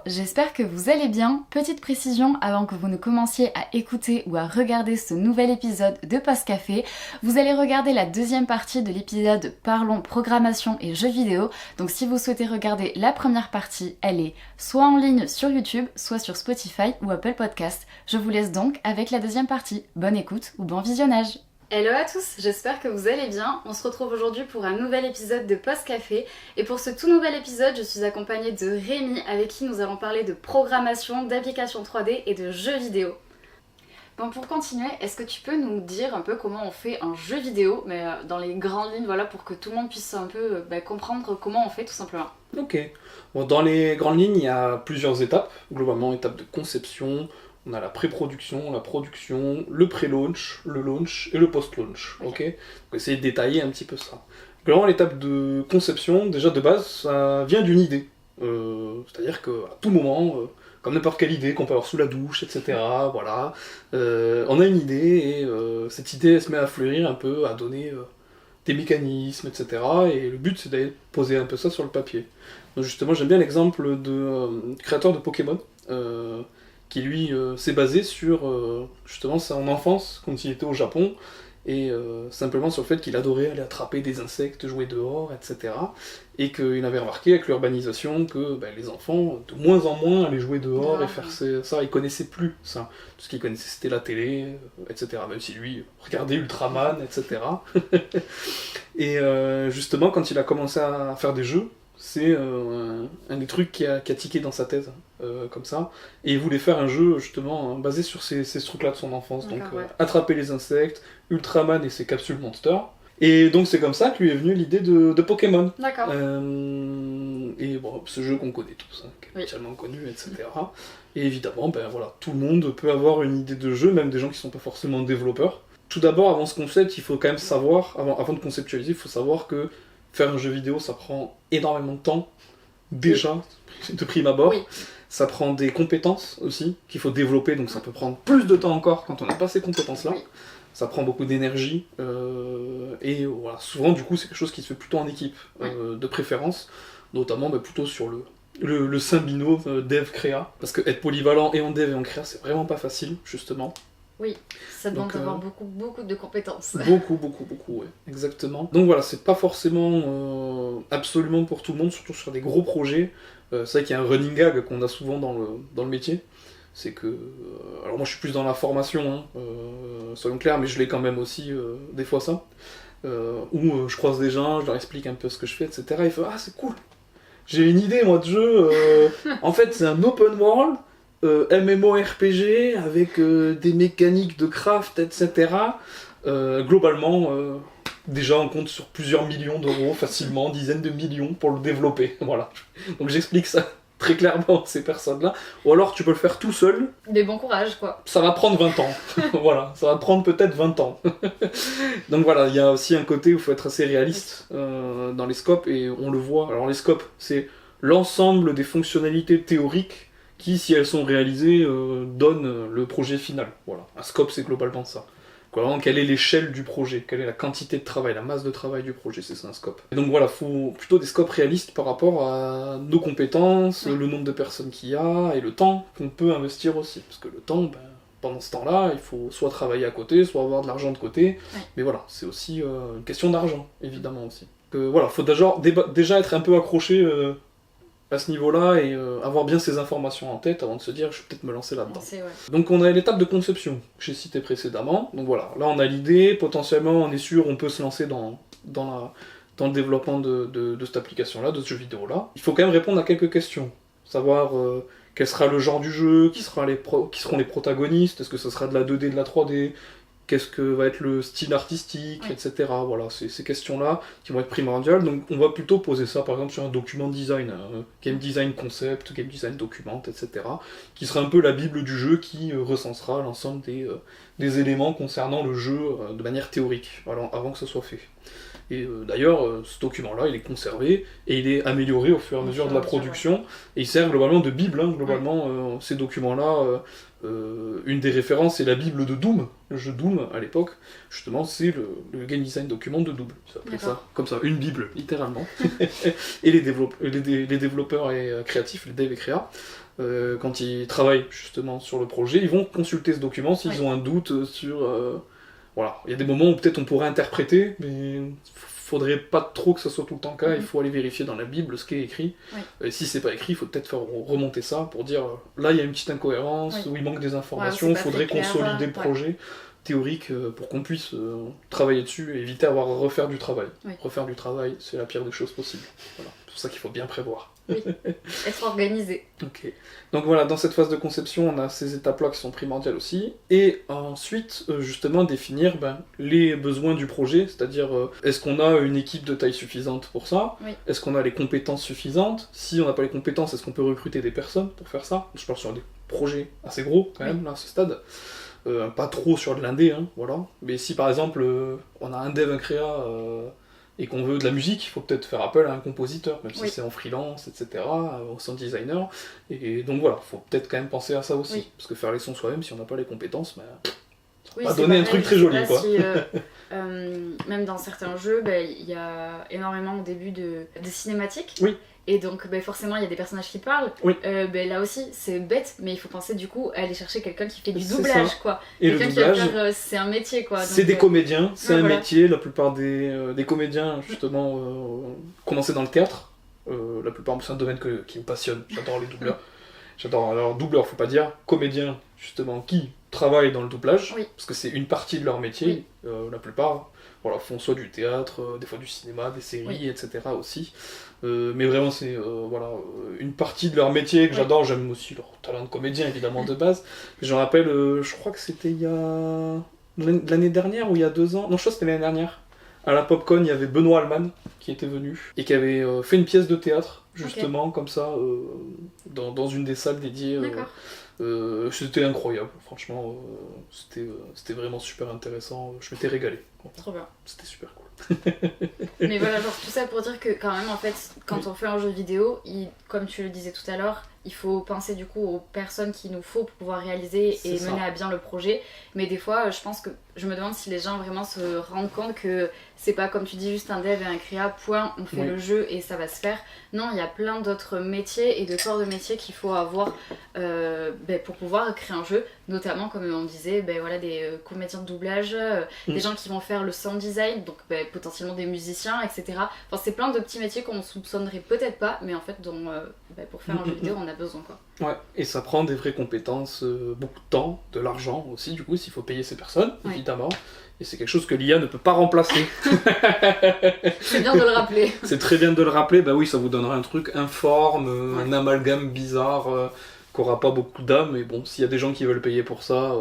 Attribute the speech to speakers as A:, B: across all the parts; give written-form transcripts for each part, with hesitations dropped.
A: j'espère que vous allez bien. Petite précision avant que vous ne commenciez à écouter ou à regarder ce nouvel épisode de Post Café, vous allez regarder la deuxième partie de l'épisode Parlons programmation et jeux vidéo. Donc si vous souhaitez regarder la première partie, elle est soit en ligne sur YouTube, soit sur Spotify ou Apple Podcast. Je vous laisse donc avec la deuxième partie. Bonne écoute ou bon visionnage. Hello à tous, j'espère que vous allez bien. On se retrouve aujourd'hui pour un nouvel épisode de Post Café. Et pour ce tout nouvel épisode, je suis accompagnée de Rémi, avec qui nous allons parler de programmation, d'applications 3D et de jeux vidéo. Bon, pour continuer, est-ce que tu peux nous dire un peu comment on fait un jeu vidéo, mais dans les grandes lignes, voilà, pour que tout le monde puisse un peu comprendre comment on fait tout simplement.
B: Ok. Bon, dans les grandes lignes, il y a plusieurs étapes. Globalement, étape de conception. On a la pré-production, la production, le pré-launch, le launch et le post-launch. Ok. On va essayer de détailler un petit peu ça. Globalement, l'étape de conception, déjà de base, ça vient d'une idée. C'est-à-dire qu'à tout moment, comme n'importe quelle idée qu'on peut avoir sous la douche, etc., voilà, on a une idée et cette idée, elle se met à fleurir un peu, à donner des mécanismes, etc. Et le but, c'est d'aller poser un peu ça sur le papier. Donc justement, j'aime bien l'exemple de créateur de Pokémon, qui lui s'est basé sur justement son enfance quand il était au Japon, et simplement sur le fait qu'il adorait aller attraper des insectes, jouer dehors, etc. Et qu'il avait remarqué avec l'urbanisation que les enfants, de moins en moins, allaient jouer dehors et faire ça, ils connaissaient plus ça. Tout ce qu'ils connaissaient, c'était la télé, etc. Même si lui regardait Ultraman, etc. Et justement, quand il a commencé à faire des jeux, c'est un des trucs qui a tiqué dans sa thèse, comme ça. Et il voulait faire un jeu, justement, basé sur ces trucs-là de son enfance. Donc, attraper les insectes, Ultraman et ses capsules Monster. Et donc, c'est comme ça que lui est venue l'idée de Pokémon.
A: D'accord.
B: Et bon, ce jeu qu'on connaît tous, qui est tellement connu, etc. Et évidemment, voilà, tout le monde peut avoir une idée de jeu, même des gens qui sont pas forcément développeurs. Tout d'abord, avant ce concept, il faut quand même savoir, avant de conceptualiser, il faut savoir que faire un jeu vidéo, ça prend énormément de temps, déjà, de prime abord. Oui. Ça prend des compétences aussi, qu'il faut développer, donc ça peut prendre plus de temps encore quand on n'a pas ces compétences-là. Oui. Ça prend beaucoup d'énergie, et voilà, souvent, du coup, c'est quelque chose qui se fait plutôt en équipe, de préférence, notamment plutôt sur le saint binôme dev-créa, parce que être polyvalent et en dev et en créa, c'est vraiment pas facile, justement.
A: Oui, ça demande d'avoir beaucoup de compétences.
B: Beaucoup, ouais, exactement. Donc voilà, c'est pas forcément absolument pour tout le monde, surtout sur des gros projets. C'est vrai qu'il y a un running gag qu'on a souvent dans le métier. C'est que... alors moi je suis plus dans la formation, soyons clairs, mais je l'ai quand même aussi des fois ça. Où je croise des gens, je leur explique un peu ce que je fais, etc. Ils font « Ah, c'est cool, j'ai une idée moi de jeu, en fait c'est un open world, MMORPG avec des mécaniques de craft, etc. Globalement, déjà on compte sur plusieurs millions d'euros, facilement, dizaines de millions pour le développer. Voilà. Donc j'explique ça très clairement à ces personnes-là. Ou alors tu peux le faire tout seul.
A: Mais bon courage, quoi.
B: Ça va prendre 20 ans. Voilà, ça va prendre peut-être 20 ans. Donc voilà, il y a aussi un côté où il faut être assez réaliste dans les scopes, et on le voit. Alors les scopes, c'est l'ensemble des fonctionnalités théoriques qui, si elles sont réalisées, donnent le projet final. Voilà. Un scope, c'est globalement ça. Quelle est l'échelle du projet, quelle est la quantité de travail, la masse de travail du projet, c'est ça un scope. Et donc voilà, il faut plutôt des scopes réalistes par rapport à nos compétences, le nombre de personnes qu'il y a, et le temps qu'on peut investir aussi. Parce que le temps, pendant ce temps-là, il faut soit travailler à côté, soit avoir de l'argent de côté. Ouais. Mais voilà, c'est aussi une question d'argent, évidemment aussi. Voilà, faut déjà être un peu accroché à ce niveau-là, et avoir bien ces informations en tête avant de se dire je vais peut-être me lancer là-dedans. Donc on a l'étape de conception que j'ai citée précédemment. Donc voilà, là on a l'idée, potentiellement on est sûr on peut se lancer dans le développement de cette application-là, de ce jeu vidéo-là. Il faut quand même répondre à quelques questions. Savoir quel sera le genre du jeu, qui seront les protagonistes, est-ce que ça sera de la 2D, de la 3D, qu'est-ce que va être le style artistique, etc. Voilà, c'est ces questions-là qui vont être primordiales. Donc on va plutôt poser ça par exemple sur un document de design, game design concept, game design document, etc. Qui sera un peu la bible du jeu, qui recensera l'ensemble des éléments concernant le jeu de manière théorique, avant que ce soit fait. Et d'ailleurs, ce document-là, il est conservé et il est amélioré au fur et à mesure de la production. Et il sert globalement de bible, globalement, ces documents-là. Une des références, c'est la Bible de Doom, le jeu Doom à l'époque. Justement, c'est le game design document de Doom. Ils appelaient ça comme ça, une Bible, littéralement. Et les développeurs et créatifs, les devs et créa, quand ils travaillent justement sur le projet, ils vont consulter ce document s'ils ont un doute sur... Voilà, il y a des moments où peut-être on pourrait interpréter, mais faudrait pas trop que ça soit tout le temps le cas, il faut aller vérifier dans la Bible ce qui est écrit. Et si c'est pas écrit, il faut peut-être faire remonter ça pour dire là il y a une petite incohérence, ou il manque des informations, il faudrait consolider le projet théorique pour qu'on puisse travailler dessus et éviter d'avoir à refaire du travail. Refaire du travail, c'est la pire des choses possibles. Voilà. C'est pour ça qu'il faut bien prévoir.
A: Oui, être organisé.
B: Ok. Donc voilà, dans cette phase de conception, on a ces étapes-là qui sont primordiales aussi. Et ensuite, justement, définir les besoins du projet, c'est-à-dire est-ce qu'on a une équipe de taille suffisante pour ça? Est-ce qu'on a les compétences suffisantes? Si on n'a pas les compétences, est-ce qu'on peut recruter des personnes pour faire ça? Je parle sur des projets assez gros quand même, là, à ce stade. Pas trop sur de l'indé, hein, voilà. Mais si par exemple, on a un dev, un créa... et qu'on veut de la musique, il faut peut-être faire appel à un compositeur, même si c'est en freelance, etc., au sound designer. Et donc voilà, il faut peut-être quand même penser à ça aussi. Parce que faire les sons soi-même, si on n'a pas les compétences, ça va pas donner un truc très joli, quoi.
A: Si, même dans certains jeux, il y a énormément au début de cinématiques. Et donc forcément il y a des personnages qui parlent. Là aussi c'est bête, mais il faut penser du coup à aller chercher quelqu'un qui fait du doublage, quoi.
B: Et
A: quelqu'un
B: le doublage,
A: qui va faire, c'est un métier, quoi.
B: C'est des comédiens, c'est un métier. La plupart des comédiens justement commencé dans le théâtre. La plupart, c'est un domaine qui me passionne. J'adore les doubleurs. Alors doubleur, faut pas dire comédiens justement qui travaillent dans le doublage, parce que c'est une partie de leur métier. La plupart font soit du théâtre, des fois du cinéma, des séries, etc. aussi. Mais vraiment c'est une partie de leur métier que j'adore. J'aime aussi leur talent de comédien évidemment de base. Mais j'en rappelle, je crois que c'était il y a l'année dernière ou il y a 2 ans. Non, je crois que c'était l'année dernière. À la Popcon, il y avait Benoît Alman qui était venu et qui avait fait une pièce de théâtre justement comme ça dans une des salles dédiées. C'était incroyable, franchement, c'était vraiment super intéressant. Je m'étais régalé.
A: Trop bien.
B: C'était super cool.
A: Mais voilà, genre tout ça pour dire que quand même en fait quand on fait un jeu vidéo, comme tu le disais tout à l'heure, il faut penser du coup aux personnes qu'il nous faut pour pouvoir réaliser et mener à bien le projet. Mais des fois je pense que je me demande si les gens vraiment se rendent compte que c'est pas comme tu dis juste un dev et un créa, point, on fait le jeu et ça va se faire. Non, il y a plein d'autres métiers et de corps de métier qu'il faut avoir pour pouvoir créer un jeu, notamment comme on disait, des comédiens de doublage, des gens qui vont faire le sound design, donc potentiellement des musiciens, etc. Enfin, c'est plein de petits métiers qu'on soupçonnerait peut-être pas, mais en fait dont pour faire un jeu vidéo on a besoin, quoi.
B: Ouais, et ça prend des vraies compétences, beaucoup de temps, de l'argent aussi, du coup, s'il faut payer ces personnes, évidemment. Et c'est quelque chose que l'IA ne peut pas remplacer.
A: C'est bien de le rappeler.
B: C'est très bien de le rappeler, oui, ça vous donnera un truc informe, un amalgame bizarre, qui aura pas beaucoup d'âme, mais bon, s'il y a des gens qui veulent payer pour ça,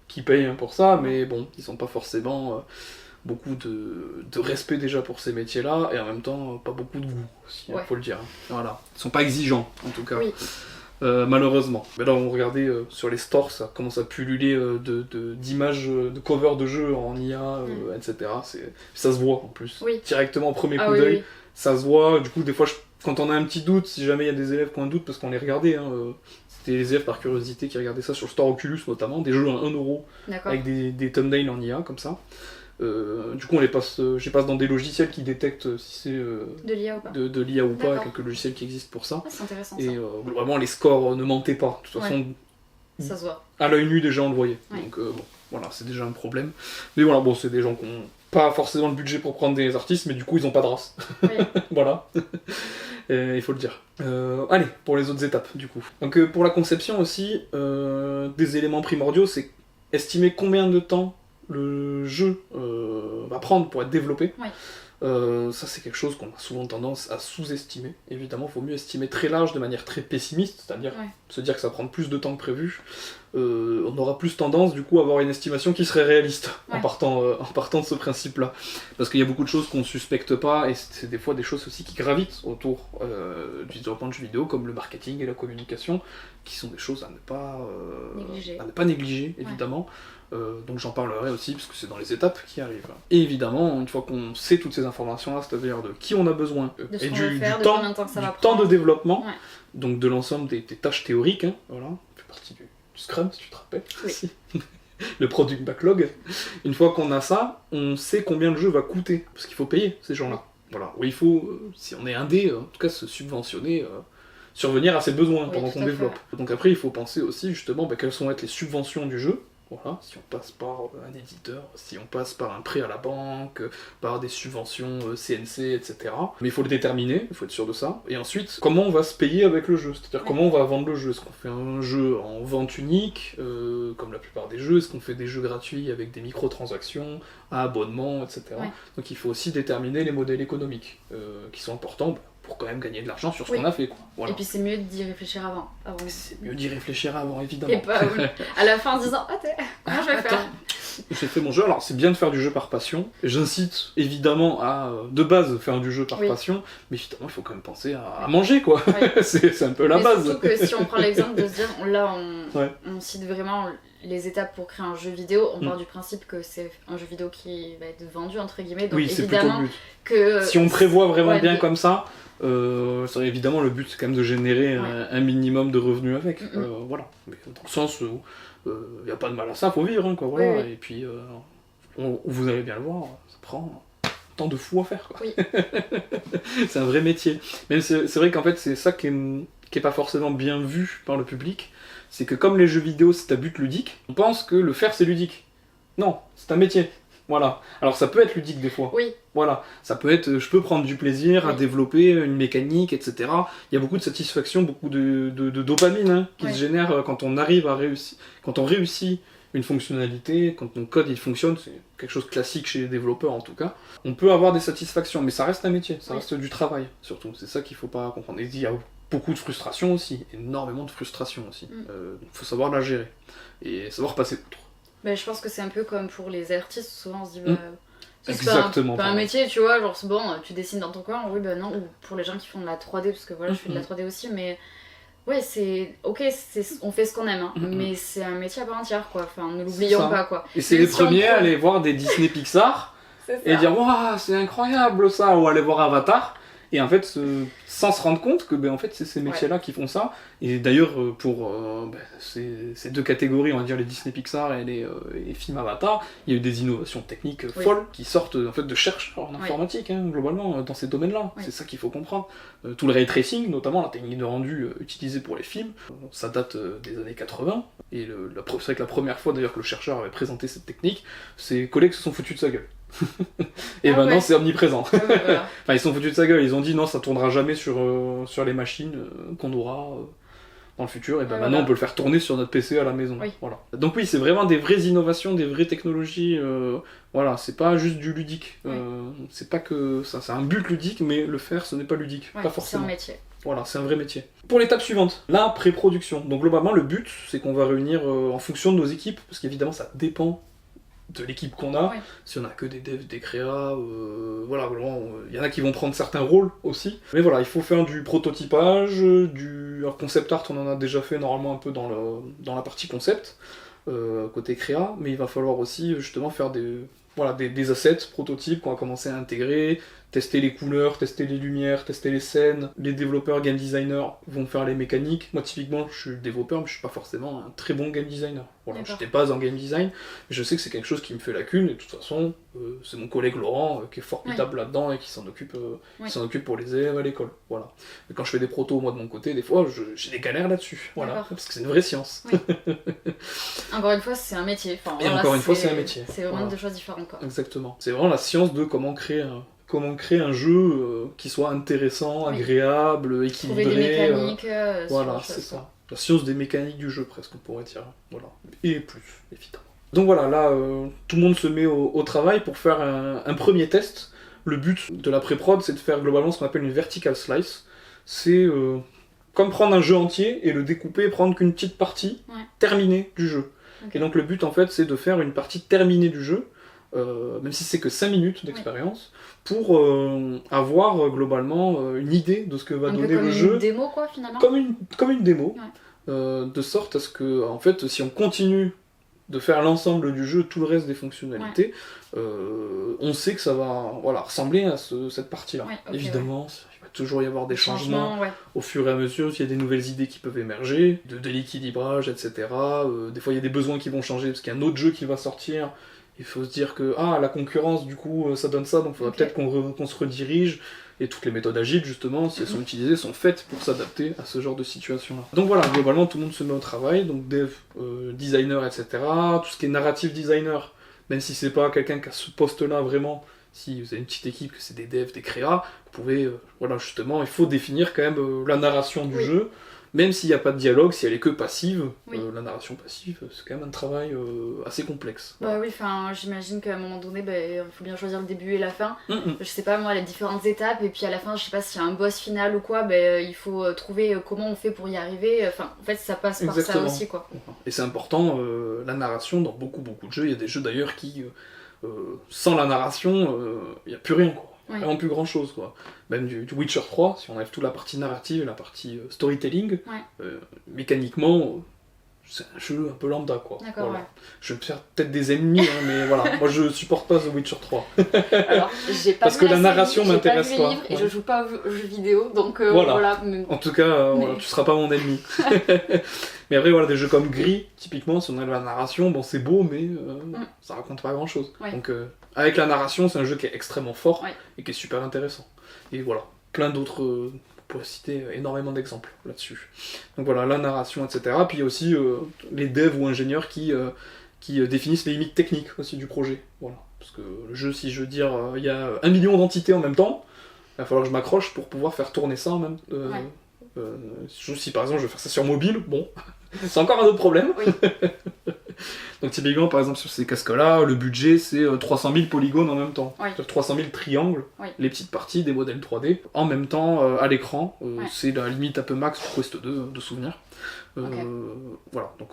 B: qui payent pour ça, mais bon, ils ont pas forcément beaucoup de respect déjà pour ces métiers-là, et en même temps, pas beaucoup de goût aussi, faut le dire. Voilà. Ils sont pas exigeants, en tout cas. Malheureusement. Mais là, on regardait sur les stores, ça commence à pulluler d'images, de covers de jeux en IA, etc. Ça se voit en plus. Directement au premier coup d'œil, ça se voit. Du coup, des fois, quand on a un petit doute, si jamais il y a des élèves qui ont un doute, parce qu'on les regardait, c'était les élèves par curiosité qui regardaient ça sur le store Oculus notamment, des jeux à 1€, avec des thumbnails en IA comme ça. Du coup, je les passe dans des logiciels qui détectent si c'est de l'IA ou pas, quelques logiciels qui existent pour ça.
A: C'est intéressant,
B: et vraiment, les scores ne mentaient pas. De toute façon,
A: ça se voit.
B: À l'œil nu, déjà, on le voyait. Donc, voilà, c'est déjà un problème. Mais voilà, c'est des gens qui n'ont pas forcément le budget pour prendre des artistes, mais du coup, ils n'ont pas de race. Voilà. Il faut le dire. Allez, pour les autres étapes, du coup. Donc, pour la conception aussi, des éléments primordiaux, c'est estimer combien de temps le jeu va prendre pour être développé. Ça, c'est quelque chose qu'on a souvent tendance à sous-estimer. Évidemment, il faut mieux estimer très large de manière très pessimiste, c'est-à-dire se dire que ça prend plus de temps que prévu. On aura plus tendance, du coup, à avoir une estimation qui serait réaliste en partant de ce principe-là. Parce qu'il y a beaucoup de choses qu'on ne suspecte pas, et c'est des fois des choses aussi qui gravitent autour du développement de jeux vidéo, comme le marketing et la communication, qui sont des choses à ne pas négliger, évidemment. Donc j'en parlerai aussi parce que c'est dans les étapes qui arrivent. Et évidemment, une fois qu'on sait toutes ces informations-là, c'est-à-dire de qui on a besoin et du temps de développement, donc de l'ensemble des tâches théoriques, voilà, ça fait partie du Scrum, si tu te rappelles.
A: Oui.
B: Si. Le product backlog. Une fois qu'on a ça, on sait combien le jeu va coûter, parce qu'il faut payer ces gens-là. Voilà. Ou il faut, si on est indé, en tout cas se subventionner, survenir à ses besoins pendant qu'on développe. Donc après, il faut penser aussi justement quelles sont être les subventions du jeu. Voilà, si on passe par un éditeur, si on passe par un prêt à la banque, par des subventions CNC, etc. Mais il faut le déterminer, il faut être sûr de ça. Et ensuite, comment on va se payer avec le jeu? C'est-à-dire comment on va vendre le jeu? Est-ce qu'on fait un jeu en vente unique, comme la plupart des jeux? Est-ce qu'on fait des jeux gratuits avec des microtransactions, à abonnement, etc. Donc il faut aussi déterminer les modèles économiques, qui sont importants pour quand même gagner de l'argent sur ce qu'on a fait. Quoi. Voilà.
A: Et puis c'est mieux d'y réfléchir avant.
B: C'est mieux d'y réfléchir avant, évidemment.
A: Et pas à la fin en disant comment je vais faire?
B: J'ai fait mon jeu, alors c'est bien de faire du jeu par passion. J'incite évidemment à, de base, faire du jeu par passion, mais évidemment il faut quand même penser à manger, quoi. C'est un peu la base.
A: Surtout que si on prend l'exemple de se dire, là on cite vraiment les étapes pour créer un jeu vidéo, on part du principe que c'est un jeu vidéo qui va être vendu, entre guillemets, donc évidemment que... Si
B: on prévoit vraiment bien comme ça, évidemment le but c'est quand même de générer un minimum de revenus avec, voilà. Mais dans le sens où il n'y a pas de mal à ça, faut vivre, hein, quoi, voilà. Et puis vous allez bien le voir, ça prend tant de fou à faire, quoi. C'est un vrai métier. Même c'est vrai qu'en fait c'est ça qui est pas forcément bien vu par le public, c'est que comme les jeux vidéo c'est à but ludique, on pense que le faire c'est ludique. Non, c'est un métier. Voilà. Alors ça peut être ludique des fois.
A: Oui.
B: Voilà. Ça peut être, je peux prendre du plaisir à développer une mécanique, etc. Il y a beaucoup de satisfaction, beaucoup de dopamine qui se génère quand on arrive à réussir, quand on réussit une fonctionnalité, quand ton code il fonctionne, c'est quelque chose de classique chez les développeurs en tout cas. On peut avoir des satisfactions, mais ça reste un métier, ça reste du travail surtout. C'est ça qu'il faut pas comprendre. Et il y a beaucoup de frustration aussi, énormément de frustration aussi. Donc faut savoir la gérer et savoir passer outre.
A: Je pense que c'est un peu comme pour les artistes, souvent on se dit
B: exactement,
A: c'est pas un métier, tu vois, genre c'est bon, tu dessines dans ton coin, oui non, ou pour les gens qui font de la 3D, parce que voilà, je fais de la 3D aussi, mais ouais, c'est ok, on fait ce qu'on aime, hein, mais c'est un métier à part entière, quoi, enfin, ne l'oublions pas, quoi.
B: Et c'est les premiers à aller voir des Disney Pixar et dire waouh, c'est incroyable ça, ou aller voir Avatar. Et en fait, sans se rendre compte que en fait, c'est ces métiers-là qui font ça. Et d'ailleurs, pour ces deux catégories, on va dire les Disney Pixar et les films Avatar, il y a eu des innovations techniques folles qui sortent en fait de chercheurs en informatique, hein, globalement, dans ces domaines-là. C'est ça qu'il faut comprendre. Tout le ray tracing, notamment la technique de rendu utilisée pour les films, ça date des années 80. Et c'est vrai que la première fois d'ailleurs que le chercheur avait présenté cette technique, ses collègues se sont foutus de sa gueule. Et maintenant c'est omniprésent. Voilà. Enfin, ils sont foutus de sa gueule, ils ont dit non, ça tournera jamais sur les machines qu'on aura dans le futur, et maintenant on peut le faire tourner sur notre PC à la maison. Voilà. Donc oui, c'est vraiment des vraies innovations, des vraies technologies, voilà, c'est pas juste du ludique. C'est pas que ça, c'est un but ludique, mais le faire ce n'est pas ludique, pas forcément.
A: C'est un métier.
B: Voilà, c'est un vrai métier. Pour l'étape suivante, la pré-production. Donc globalement le but c'est qu'on va réunir en fonction de nos équipes, parce qu'évidemment ça dépend de l'équipe qu'on a, si on a que des devs, des créas, voilà, il y en a qui vont prendre certains rôles aussi. Mais voilà, il faut faire du prototypage, alors concept art on en a déjà fait normalement un peu dans la partie concept, côté créa, mais il va falloir aussi justement faire des assets, prototypes qu'on va commencer à intégrer, tester les couleurs, tester les lumières, tester les scènes. Les développeurs, game designers vont faire les mécaniques. Moi typiquement je suis développeur mais je suis pas forcément un très bon game designer. Voilà, je n'étais pas en game design, mais je sais que c'est quelque chose qui me fait lacune et de toute façon c'est mon collègue Laurent qui est formidable là-dedans et qui s'en occupe, pour les élèves à l'école. Voilà. Mais quand je fais des protos moi de mon côté, des fois j'ai des galères là-dessus, voilà, parce que c'est une vraie science.
A: Encore une fois c'est un métier. Enfin,
B: encore une fois c'est un métier.
A: C'est vraiment deux choses différentes, quoi.
B: Exactement. C'est vraiment la science de comment créer un jeu qui soit intéressant, agréable, équilibré.
A: Trouver des mécaniques,
B: voilà, c'est ça. La science des mécaniques du jeu, presque, on pourrait dire. Voilà. Et plus, évidemment. Donc voilà, là, tout le monde se met au travail pour faire un premier test. Le but de la pré-prod, c'est de faire globalement ce qu'on appelle une vertical slice. C'est comme prendre un jeu entier et le découper et prendre qu'une petite partie terminée du jeu. Et donc le but, en fait, c'est de faire une partie terminée du jeu, même si c'est que 5 minutes d'expérience, pour avoir globalement une idée de ce que va donner le jeu.
A: Comme une démo, quoi, finalement.
B: Comme une démo, de sorte à ce que, en fait, si on continue de faire l'ensemble du jeu, tout le reste des fonctionnalités, on sait que ça va ressembler à cette partie-là. Évidemment, il va va toujours y avoir des changements
A: ouais.
B: au fur et à mesure, il y a des nouvelles idées qui peuvent émerger, de l'équilibrage, etc. Des fois il y a des besoins qui vont changer parce qu'il y a un autre jeu qui va sortir. Il faut se dire que la concurrence, du coup, ça donne ça, donc il faudra peut-être qu'on se redirige. Et toutes les méthodes agiles, justement, si elles sont utilisées, sont faites pour s'adapter à ce genre de situation-là. Donc voilà, globalement, tout le monde se met au travail, donc dev, designer, etc. Tout ce qui est narrative designer, même si c'est pas quelqu'un qui a ce poste-là vraiment, si vous avez une petite équipe, que c'est des devs, des créas, vous pouvez, voilà, justement, il faut définir quand même la narration du jeu. Même s'il n'y a pas de dialogue, si elle est que passive, la narration passive, c'est quand même un travail assez complexe.
A: Bah oui, j'imagine qu'à un moment donné, il faut bien choisir le début et la fin. Je sais pas moi, les différentes étapes, et puis à la fin, je sais pas s'il y a un boss final ou quoi, il faut trouver comment on fait pour y arriver. Enfin, en fait, ça passe par ça aussi, quoi.
B: Et c'est important, la narration, dans beaucoup de jeux. Il y a des jeux d'ailleurs qui, sans la narration, il n'y a plus rien, quoi. Vraiment plus grand chose, quoi. Même du Witcher 3, si on enlève toute la partie narrative et la partie storytelling, mécaniquement, c'est un jeu un peu lambda, quoi.
A: D'accord,
B: voilà. Je vais me faire peut-être des ennemis, mais voilà, moi je supporte pas The Witcher 3.
A: Alors, j'ai pas
B: parce que la narration m'intéresse pas.
A: Et je joue pas aux jeux vidéo, donc
B: voilà. En tout cas, voilà, tu seras pas mon ennemi. Mais après, voilà, des jeux comme Gris, typiquement, si on a la narration, bon, c'est beau, mais ça raconte pas grand chose. Donc, avec la narration, c'est un jeu qui est extrêmement fort et qui est super intéressant. Et voilà, plein d'autres. On pourrait citer énormément d'exemples là-dessus. Donc voilà, la narration, etc. Puis il y a aussi les devs ou ingénieurs qui définissent les limites techniques aussi du projet. Voilà. Parce que le jeu, si je veux dire, il y a 1 million d'entités en même temps, il va falloir que je m'accroche pour pouvoir faire tourner ça en même. Si par exemple je veux faire ça sur mobile, bon, c'est encore un autre problème. Donc typiquement, par exemple, sur ces casques-là, le budget c'est 300 000 polygones en même temps. 300 000 triangles, les petites parties des modèles 3D, en même temps à l'écran. C'est la limite un peu max pour Quest 2 de souvenirs. Voilà, donc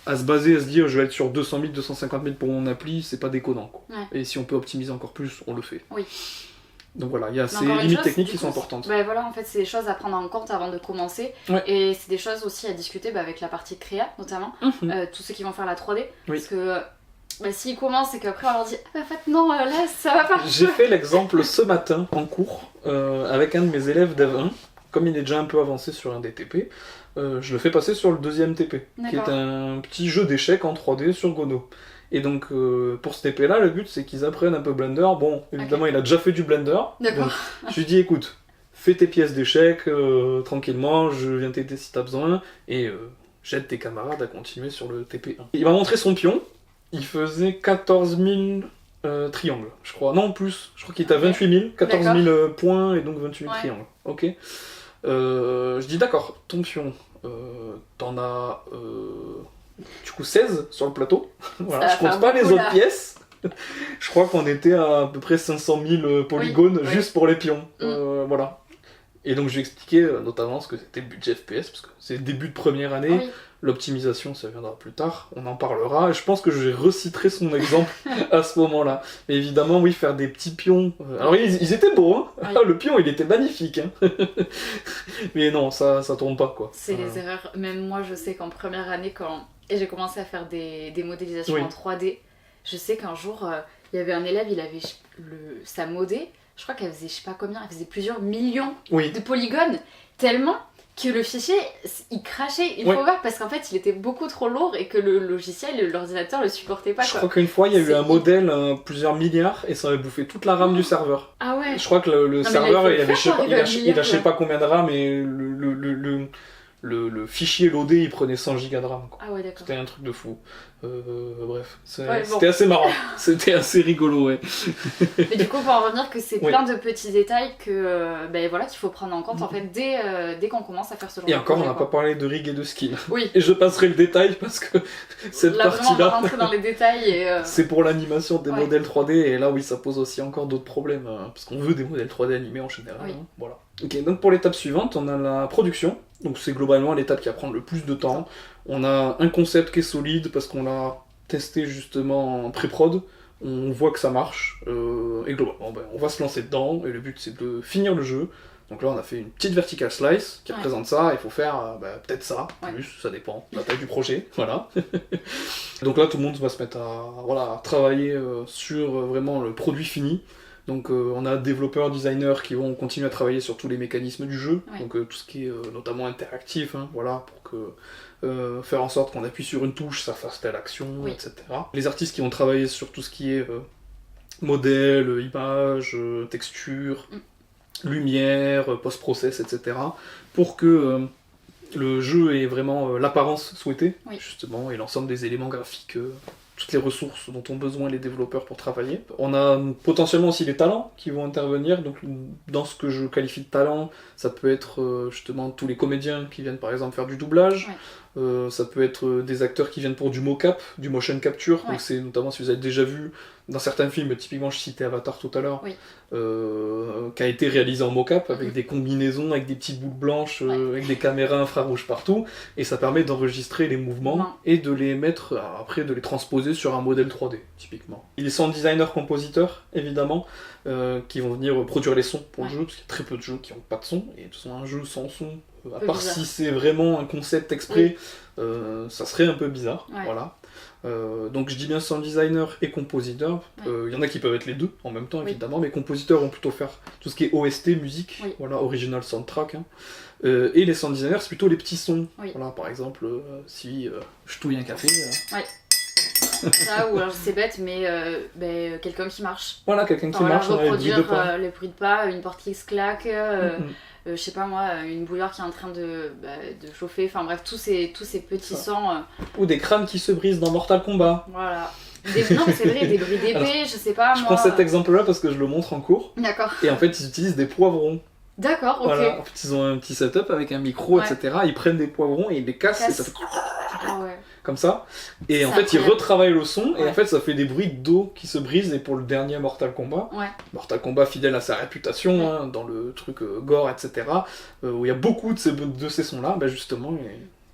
B: à se baser, à se dire je vais être sur 200 000, 250 000 pour mon appli, c'est pas déconnant, quoi. Et si on peut optimiser encore plus, on le fait. Donc voilà, il y a ces limites techniques qui sont importantes.
A: Voilà, en fait, c'est des choses à prendre en compte avant de commencer. Et c'est des choses aussi à discuter avec la partie créa, notamment. Tous ceux qui vont faire la 3D. Parce que s'ils commencent et qu'après on leur dit en fait, non, là, ça va pas.
B: J'ai fait l'exemple ce matin en cours avec un de mes élèves Dev 1. Comme il est déjà un peu avancé sur un des TP, je le fais passer sur le deuxième TP, qui est un petit jeu d'échecs en 3D sur Godot. Et donc, pour ce TP-là, le but, c'est qu'ils apprennent un peu Blender. Bon, évidemment, il a déjà fait du Blender. Donc, je lui dis, écoute, fais tes pièces d'échecs tranquillement, je viens t'aider si t'as besoin, et j'aide tes camarades à continuer sur le TP1. Il m'a montré son pion, il faisait 14 000 triangles, je crois. Non, plus, je crois qu'il était à 28 000, 14 000 points, et donc 28 000 triangles. Ok. Je dis, d'accord, ton pion, t'en as... du coup 16 sur le plateau. Voilà, je compte pas les autres pièces. Je crois qu'on était à peu près 500 000 polygones juste pour les pions. Voilà. Et donc je lui ai expliqué notamment ce que c'était le budget FPS, parce que c'est le début de première année. L'optimisation, ça viendra plus tard, on en parlera. Et je pense que je reciterai son exemple à ce moment-là. Mais évidemment, oui, faire des petits pions. Alors ils étaient beaux, hein. Le pion, il était magnifique. Hein. Mais non, ça tourne pas, quoi.
A: C'est les erreurs. Même moi, je sais qu'en première année, quand j'ai commencé à faire des modélisations en 3D, je sais qu'un jour, il y avait un élève, il avait sa modé, je crois qu'elle faisait, je sais pas combien, elle faisait plusieurs millions de polygones, tellement que le fichier, il crachait une fois parce qu'en fait, il était beaucoup trop lourd et que le logiciel, l'ordinateur le supportait pas.
B: Je crois qu'une fois, il y a eu un modèle plusieurs milliards et ça avait bouffé toute la RAM du serveur.
A: Ah ouais.
B: Je crois que le serveur, il a je sais pas combien de RAM et le fichier loadé, il prenait 100 Go de RAM, quoi.
A: Ah ouais, d'accord.
B: C'était un truc de fou. Bref, c'était assez marrant. C'était assez rigolo,
A: Mais du coup, pour en revenir, que c'est plein de petits détails que, voilà, qu'il faut prendre en compte en fait dès qu'on commence à faire ce genre de
B: projet. Et encore, on n'a pas parlé de rig et de skill. Et je passerai le détail parce que cette partie-là...
A: on va rentrer dans les détails
B: c'est pour l'animation des modèles 3D et là, oui, ça pose aussi encore d'autres problèmes parce qu'on veut des modèles 3D animés en général. Voilà. Ok, donc pour l'étape suivante, on a la production. Donc c'est globalement l'étape qui va prendre le plus de temps. On a un concept qui est solide parce qu'on l'a testé justement en pré-prod. On voit que ça marche. Et globalement, on va se lancer dedans. Et le but c'est de finir le jeu. Donc là on a fait une petite vertical slice qui représente ça. Il faut faire peut-être ça, plus, ça dépend de la taille du projet. Voilà. Donc là tout le monde va se mettre à travailler sur vraiment le produit fini. Donc on a développeurs, designers qui vont continuer à travailler sur tous les mécanismes du jeu,
A: Ouais.
B: donc tout ce qui est notamment interactif, hein, voilà, pour que faire en sorte qu'on appuie sur une touche, ça fasse telle action,
A: Oui.
B: etc. Les artistes qui vont travailler sur tout ce qui est modèle, image, texture, lumière, post-process, etc. pour que le jeu ait vraiment l'apparence souhaitée,
A: Oui.
B: justement, et l'ensemble des éléments graphiques, toutes les ressources dont ont besoin les développeurs pour travailler. On a potentiellement aussi les talents qui vont intervenir, donc dans ce que je qualifie de talent, ça peut être justement tous les comédiens qui viennent par exemple faire du doublage, ça peut être des acteurs qui viennent pour du mocap, du motion capture,
A: Ouais.
B: donc c'est notamment si vous avez déjà vu dans certains films, typiquement je citais Avatar tout à l'heure,
A: Oui.
B: qui a été réalisé en mocap avec des combinaisons, avec des petites boules blanches, avec des caméras infrarouges partout, et ça permet d'enregistrer les mouvements et de les mettre, après de les transposer sur un modèle 3D, typiquement. Il y a les sound designers, compositeurs, évidemment, qui vont venir produire les sons pour le jeu, parce qu'il y a très peu de jeux qui n'ont pas de son, et de toute façon un jeu sans son, à part
A: bizarre.
B: si c'est vraiment un concept exprès, ça serait un peu bizarre,
A: Ouais.
B: voilà. Donc je dis bien sound designer et compositeur. Il y en a qui peuvent être les deux en même temps, évidemment, mais compositeurs vont plutôt faire tout ce qui est OST, musique, voilà, original soundtrack. Hein. Et les sound designers, c'est plutôt les petits sons. Voilà, par exemple, si je touille un café.
A: Ça, ou alors c'est bête, mais quelqu'un qui marche.
B: Voilà, quelqu'un qui marche,
A: reproduire les bruits de pas, une porte qui se claque. Je sais pas moi, une bouilloire qui est en train de chauffer, enfin bref, tous ces petits sons.
B: Ou des crânes qui se brisent dans Mortal Kombat.
A: Voilà. Non mais c'est vrai, des bruits d'épée, je sais pas
B: je
A: moi.
B: prends cet exemple-là parce que je le montre en cours.
A: D'accord.
B: Et en fait, ils utilisent des poivrons.
A: D'accord, ok.
B: Voilà. En fait, ils ont un petit setup avec un micro, etc. Ils prennent des poivrons et ils les cassent. Et ça fait... comme ça. Et en fait, ils retravaillent le son, et en fait, ça fait des bruits d'eau qui se brisent. Et pour le dernier Mortal Kombat, Mortal Kombat fidèle à sa réputation, hein, dans le truc gore, etc., où il y a beaucoup de ces sons-là, bah justement,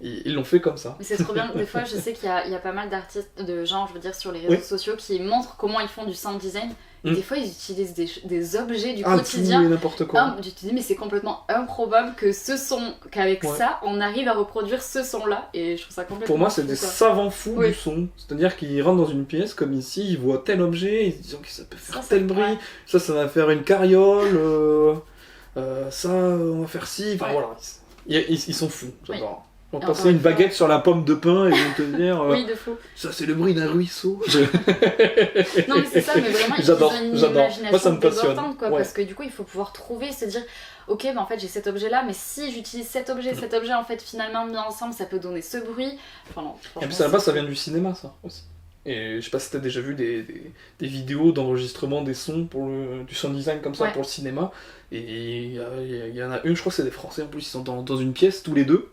B: ils l'ont fait comme ça.
A: Mais c'est trop bien. Des fois, je sais qu'il y a pas mal d'artistes, de gens, je veux dire, sur les réseaux sociaux qui montrent comment ils font du sound design. Et des fois, ils utilisent des objets du quotidien.
B: Tout et n'importe quoi.
A: Tu te dis, mais c'est complètement improbable que qu'avec ça, on arrive à reproduire ce son-là. Et je trouve ça complètement
B: Pour moi, c'est
A: fou,
B: des
A: quoi.
B: savants fous du son. C'est-à-dire qu'ils rentrent dans une pièce, comme ici, ils voient tel objet, ils se disent que ça peut faire tel bruit, ça va faire une carriole, ça, on va faire ci. Enfin voilà, ils sont fous, j'adore. On va passer une baguette sur la pomme de pin et ils vont te dire
A: oui, de fou.
B: Ça c'est le bruit d'un ruisseau.
A: Non mais c'est ça, mais vraiment
B: j'adore.
A: Ils ont une imagination
B: moi ça me passionne.
A: Quoi, parce que du coup il faut pouvoir trouver, se dire ok bah en fait j'ai cet objet là, mais si j'utilise cet objet en fait finalement mis ensemble ça peut donner ce bruit. Enfin, non,
B: et puis ça là-bas ça vient du cinéma ça aussi. Et je sais pas si t'as déjà vu des vidéos d'enregistrement des sons pour du sound design comme ça pour le cinéma. Et il y en a une, je crois que c'est des Français en plus, ils sont dans une pièce tous les deux.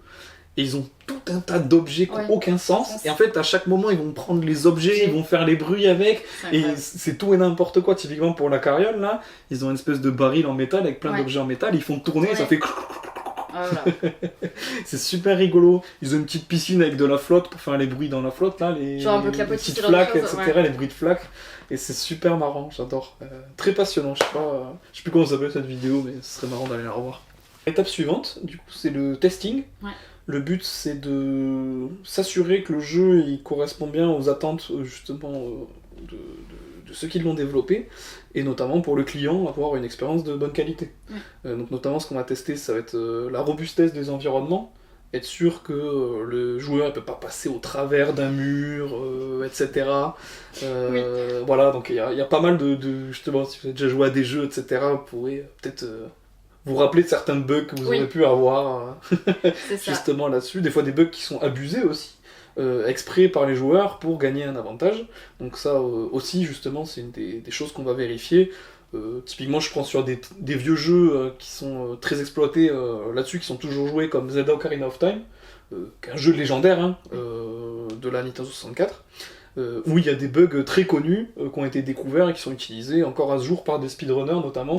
B: Et ils ont tout un tas d'objets qui n'ont aucun sens. Et en fait, à chaque moment, ils vont prendre les objets, ils vont faire les bruits avec. Et c'est tout et n'importe quoi. Typiquement pour la carriole, là, ils ont une espèce de baril en métal avec plein d'objets en métal. Ils font tourner et ça fait...
A: Voilà.
B: C'est super rigolo. Ils ont une petite piscine avec de la flotte pour faire les bruits dans la flotte, là.
A: Genre un peu
B: les petites flaques, etc. Les bruits de flaques. Et c'est super marrant, j'adore. Très passionnant. Je sais plus comment ça s'appelle cette vidéo, mais ce serait marrant d'aller la revoir. L'étape suivante, du coup, c'est le testing. Le but, c'est de s'assurer que le jeu il correspond bien aux attentes justement de ceux qui l'ont développé, et notamment pour le client, avoir une expérience de bonne qualité. Donc notamment, ce qu'on va tester, ça va être la robustesse des environnements, être sûr que le joueur ne peut pas passer au travers d'un mur, etc. Voilà, donc il y a pas mal de justement, si vous avez déjà joué à des jeux, etc., vous pourrez peut-être... vous rappelez de certains bugs que vous aurez pu avoir justement là-dessus. Des fois des bugs qui sont abusés aussi, exprès par les joueurs pour gagner un avantage. Donc ça aussi justement c'est une des choses qu'on va vérifier. Typiquement je prends sur des vieux jeux qui sont très exploités là-dessus, qui sont toujours joués comme Zelda Ocarina of Time, qui est un jeu légendaire de la Nintendo 64. Où il y a des bugs très connus qui ont été découverts et qui sont utilisés encore à ce jour par des speedrunners notamment.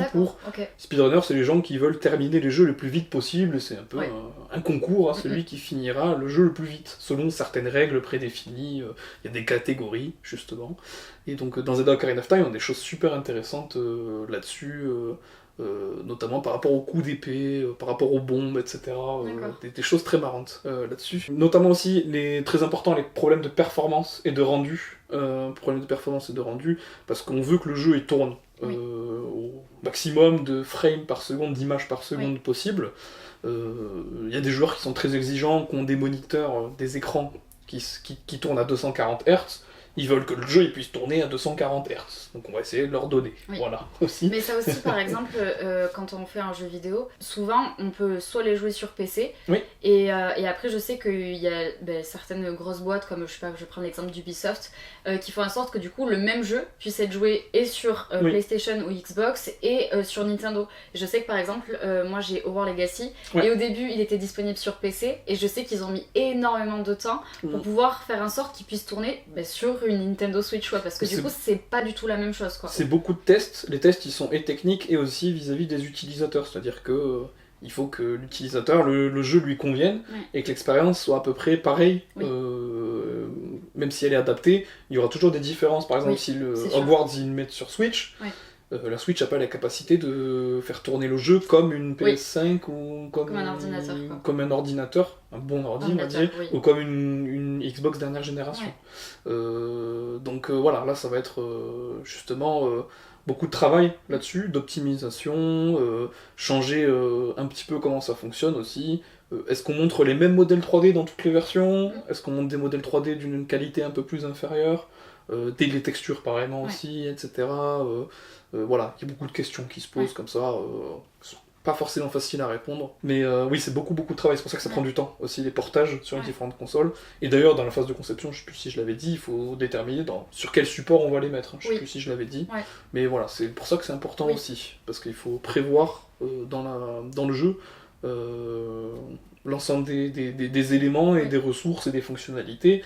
B: Speedrunners, c'est les gens qui veulent terminer les jeux le plus vite possible, c'est un peu un concours à celui qui finira le jeu le plus vite, selon certaines règles prédéfinies. Il y a des catégories justement, et donc dans Zelda Ocarina of Time on a des choses super intéressantes là-dessus, notamment par rapport aux coups d'épée, par rapport aux bombes, etc. Des choses très marrantes là-dessus. Notamment aussi, très important, les problèmes de performance et de rendu. Parce qu'on veut que le jeu il tourne maximum de frames par seconde, d'images par seconde possible. Il y a des joueurs qui sont très exigeants, qui ont des moniteurs, des écrans qui tournent à 240 Hz. Ils veulent que le jeu il puisse tourner à 240 Hz. Donc on va essayer de leur donner.
A: Oui.
B: Voilà, aussi.
A: Mais ça aussi, par exemple, quand on fait un jeu vidéo, souvent on peut soit les jouer sur PC,
B: Oui.
A: et après je sais qu'il y a certaines grosses boîtes, comme je sais pas, je prends l'exemple d'Ubisoft, qui font en sorte que du coup le même jeu puisse être joué et sur
B: Oui.
A: PlayStation ou Xbox et sur Nintendo. Je sais que par exemple, moi j'ai Hogwarts Legacy,
B: Ouais.
A: et au début il était disponible sur PC, et je sais qu'ils ont mis énormément de temps pour pouvoir faire en sorte qu'il puisse tourner sur une Nintendo Switch, ouais, parce que du coup c'est pas du tout la même chose, quoi.
B: C'est beaucoup de tests. Les tests ils sont et techniques et aussi vis-à-vis des utilisateurs, c'est-à-dire que il faut que l'utilisateur, le jeu lui convienne et que l'expérience soit à peu près pareille.
A: Oui.
B: Même si elle est adaptée, il y aura toujours des différences. Par exemple,
A: Oui,
B: si le
A: c'est sûr.
B: Hogwarts ils le mettent sur Switch, la Switch n'a pas la capacité de faire tourner le jeu comme une PS5 ou comme
A: un ordinateur, quoi.
B: comme un ordinateur, un bon ordi, on va dire,
A: Oui.
B: ou comme une Xbox dernière génération. Donc voilà, là ça va être justement beaucoup de travail là-dessus, d'optimisation, changer un petit peu comment ça fonctionne aussi. Est-ce qu'on montre les mêmes modèles 3D dans toutes les versions ? Est-ce qu'on montre des modèles 3D d'une qualité un peu plus inférieure ? Les textures pareillement aussi, etc. Voilà, il y a beaucoup de questions qui se posent comme ça, qui sont pas forcément faciles à répondre. Mais oui, c'est beaucoup de travail, c'est pour ça que ça prend du temps aussi, les portages sur les différentes consoles. Et d'ailleurs, dans la phase de conception, je sais plus si je l'avais dit, il faut déterminer sur quel support on va les mettre. Je sais plus si je l'avais dit. Mais voilà, c'est pour ça que c'est important aussi, parce qu'il faut prévoir dans le jeu l'ensemble des éléments et des ressources et des fonctionnalités,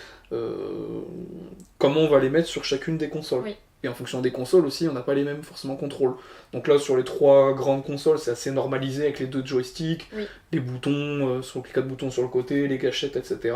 B: comment on va les mettre sur chacune des consoles. Et en fonction des consoles aussi, on n'a pas les mêmes forcément contrôles. Donc là, sur les 3 grandes consoles, c'est assez normalisé avec les 2 joysticks, les boutons, les 4 boutons sur le côté, les gâchettes, etc.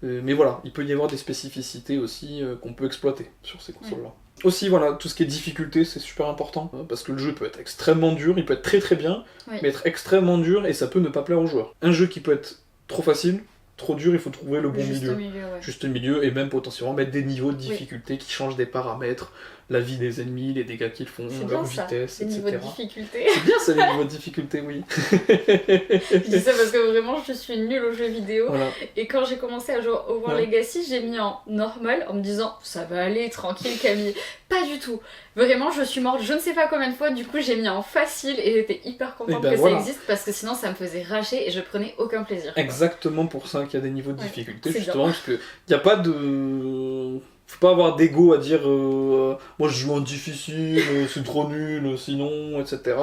B: Mais voilà, il peut y avoir des spécificités aussi qu'on peut exploiter sur ces consoles-là. Aussi, voilà, tout ce qui est difficulté, c'est super important, parce que le jeu peut être extrêmement dur, il peut être très très bien, mais être extrêmement dur, et ça peut ne pas plaire aux joueurs. Un jeu qui peut être trop facile, trop dur, il faut trouver le bon milieu. Juste milieu, et même potentiellement mettre des niveaux de difficulté qui changent des paramètres, la vie des ennemis, les dégâts qu'ils font, leur vitesse, etc.
A: C'est niveaux de difficulté.
B: C'est bien ça, les niveaux de difficulté, oui.
A: Je dis ça parce que vraiment, je suis nulle aux jeux vidéo.
B: Voilà.
A: Et quand j'ai commencé à jouer au Hogwarts Legacy, j'ai mis en normal en me disant ça va aller, tranquille Camille. Pas du tout. Vraiment, je suis morte je ne sais pas combien de fois, du coup j'ai mis en facile et j'étais hyper contente que ça existe parce que sinon ça me faisait rager et je prenais aucun plaisir.
B: Exactement pour ça qu'il y a des niveaux de difficulté, justement,
A: bien.
B: parce qu'il n'y a pas de... Faut pas avoir d'ego à dire moi je joue en difficile, c'est trop nul, sinon, etc.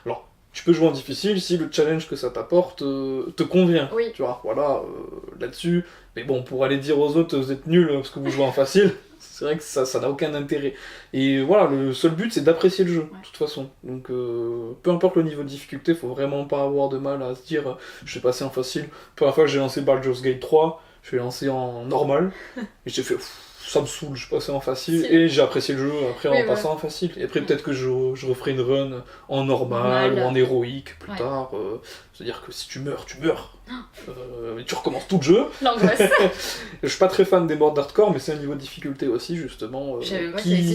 B: Alors, tu peux jouer en difficile si le challenge que ça t'apporte te convient. Tu vois, voilà, là-dessus. Mais bon, pour aller dire aux autres vous êtes nuls parce que vous jouez en facile, c'est vrai que ça n'a aucun intérêt. Et voilà, le seul but c'est d'apprécier le jeu, de toute façon. Donc peu importe le niveau de difficulté, faut vraiment pas avoir de mal à se dire je vais passer en facile. La première fois que j'ai lancé Baldur's Gate 3, je l'ai lancé en normal, et j'ai fait ça me saoule, je passais en facile, et j'ai apprécié le jeu après en passant en facile. Et après peut-être que je referai une run en normal ou en héroïque plus tard. C'est-à-dire que si tu meurs, tu meurs. Mais tu recommences tout le jeu.
A: L'angoisse.
B: Je suis pas très fan des modes hardcore, mais c'est un niveau de difficulté aussi, justement, qui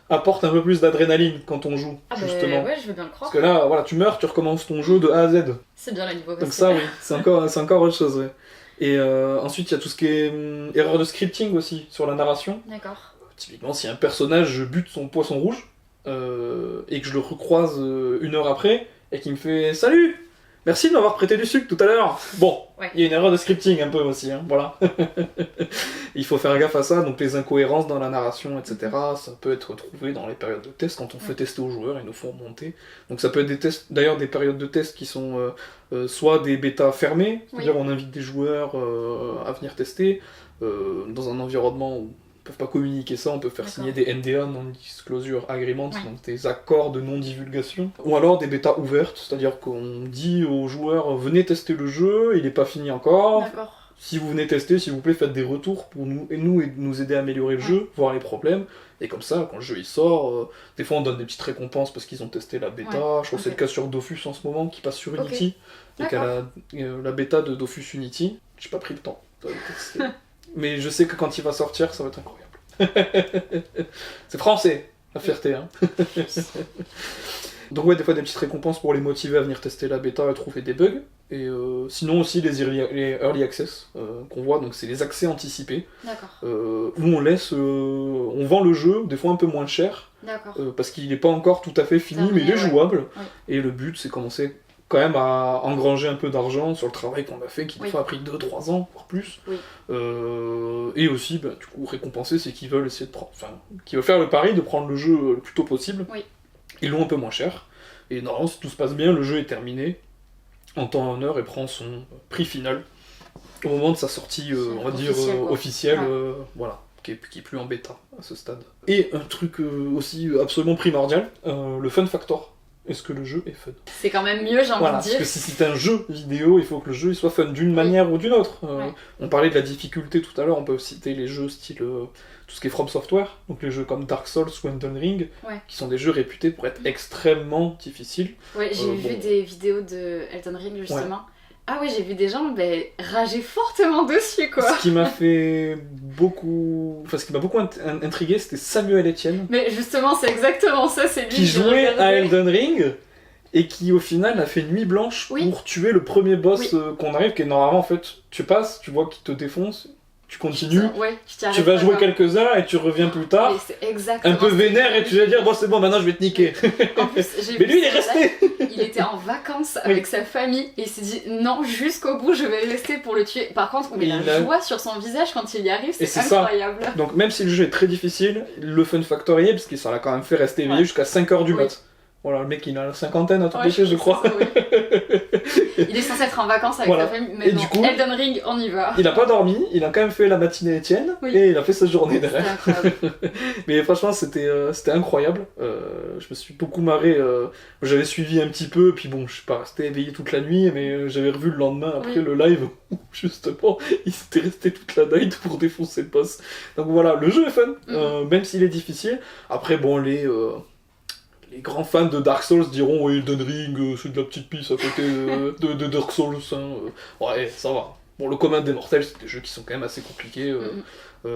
B: apporte un peu plus d'adrénaline quand on joue, justement.
A: Ouais, je veux bien le croire.
B: Parce que là, voilà, tu meurs, tu recommences ton jeu de A à Z.
A: C'est bien le niveau.
B: Donc ça, oui, c'est encore autre chose, ouais. Et ensuite, il y a tout ce qui est erreur de scripting aussi, sur la narration.
A: D'accord.
B: Typiquement, si un personnage bute son poisson rouge, et que je le recroise 1 heure après, et qu'il me fait « Salut ! Merci de m'avoir prêté du sucre tout à l'heure !» Bon, il y a une erreur de scripting un peu aussi, hein, voilà. Il faut faire gaffe à ça, donc les incohérences dans la narration, etc., ça peut être retrouvé dans les périodes de test, quand on fait tester aux joueurs, ils nous font remonter. Donc ça peut être des tests, d'ailleurs des périodes de test qui sont soit des bêtas fermées, c'est-à-dire on invite des joueurs à venir tester, dans un environnement où ils peuvent pas communiquer ça, on peut faire signer des NDA, non-disclosure agreements, donc des accords de non-divulgation, ou alors des bêtas ouvertes, c'est-à-dire qu'on dit aux joueurs venez tester le jeu, il est pas fini encore, si vous venez tester, s'il vous plaît, faites des retours pour nous aider à améliorer le jeu, voir les problèmes, et comme ça, quand le jeu il sort, des fois on donne des petites récompenses parce qu'ils ont testé la bêta, je crois que c'est le cas sur Dofus en ce moment, qui passe sur Unity, et qu'à la bêta de Dofus Unity, j'ai pas pris le temps de tester. Mais je sais que quand il va sortir, ça va être incroyable. C'est français, la fierté. Hein. Donc ouais, des fois des petites récompenses pour les motiver à venir tester la bêta et trouver des bugs. Et sinon aussi les early access qu'on voit, donc c'est les accès anticipés.
A: D'accord.
B: Où on vend le jeu des fois un peu moins cher.
A: D'accord.
B: Parce qu'il n'est pas encore tout à fait fini, mais il est jouable.
A: Oui.
B: Et le but c'est commencer quand même à engranger un peu d'argent sur le travail qu'on a fait, qui des fois a pris 2-3 ans, voire plus.
A: Oui.
B: Et aussi, bah, du coup, récompenser, c'est qu'ils veulent essayer de prendre, qui veulent faire le pari de prendre le jeu le plus tôt possible.
A: Oui.
B: Ils l'ont un peu moins cher. Et normalement, si tout se passe bien, le jeu est terminé en temps et en heure et prend son prix final au moment de sa sortie, on va dire, officielle, voilà, qui est plus en bêta à ce stade. Et un truc aussi absolument primordial, le fun factor. Est-ce que le jeu est fun ?
A: C'est quand même mieux, j'ai envie de dire.
B: Parce que si c'est un jeu vidéo, il faut que le jeu soit fun d'une manière ou d'une autre. On parlait de la difficulté tout à l'heure, on peut citer les jeux style tout ce qui est From Software, donc les jeux comme Dark Souls ou Elden Ring, qui sont des jeux réputés pour être extrêmement difficiles.
A: Ouais, j'ai vu des vidéos de Elden Ring justement. Ah oui, j'ai vu des gens rager fortement dessus, quoi.
B: Ce qui m'a beaucoup intrigué, c'était Samuel Etienne.
A: Mais justement, c'est exactement ça, c'est lui
B: qui jouait à Elden Ring et qui au final a fait nuit blanche pour tuer le premier boss qu'on arrive, qui est normalement en fait, tu passes, tu vois qu'il te défonce, tu continues, tu vas jouer quelques heures et tu reviens plus tard, un peu vénère et tu vas dire bon c'est bon maintenant je vais te niquer.
A: En plus,
B: mais lui il est resté.
A: Il était en vacances avec sa famille et il s'est dit non jusqu'au bout je vais rester pour le tuer. Par contre la joie sur son visage quand il y arrive c'est incroyable.
B: Ça. Donc même si le jeu est très difficile, le fun factor y est parce qu'il s'en a quand même fait rester éveillé jusqu'à 5h du mat. Voilà, le mec il a la cinquantaine à tout péché je crois.
A: Ça, il est censé être en vacances avec sa famille, mais
B: et du coup,
A: Elden Ring, on y va.
B: Il a pas dormi, il a quand même fait la matinée Etienne, et il a fait sa journée derrière. Mais franchement, c'était incroyable. Je me suis beaucoup marré. J'avais suivi un petit peu, puis bon, je suis pas resté éveillé toute la nuit, mais j'avais revu le lendemain après le live où justement, il s'était resté toute la night pour défoncer le boss. Donc voilà, le jeu est fun, même s'il est difficile. Après, bon, les grands fans de Dark Souls diront oui, Elden Ring, c'est de la petite pisse à côté de Dark Souls. Ouais, ça va. Bon, le commun des mortels, c'est des jeux qui sont quand même assez compliqués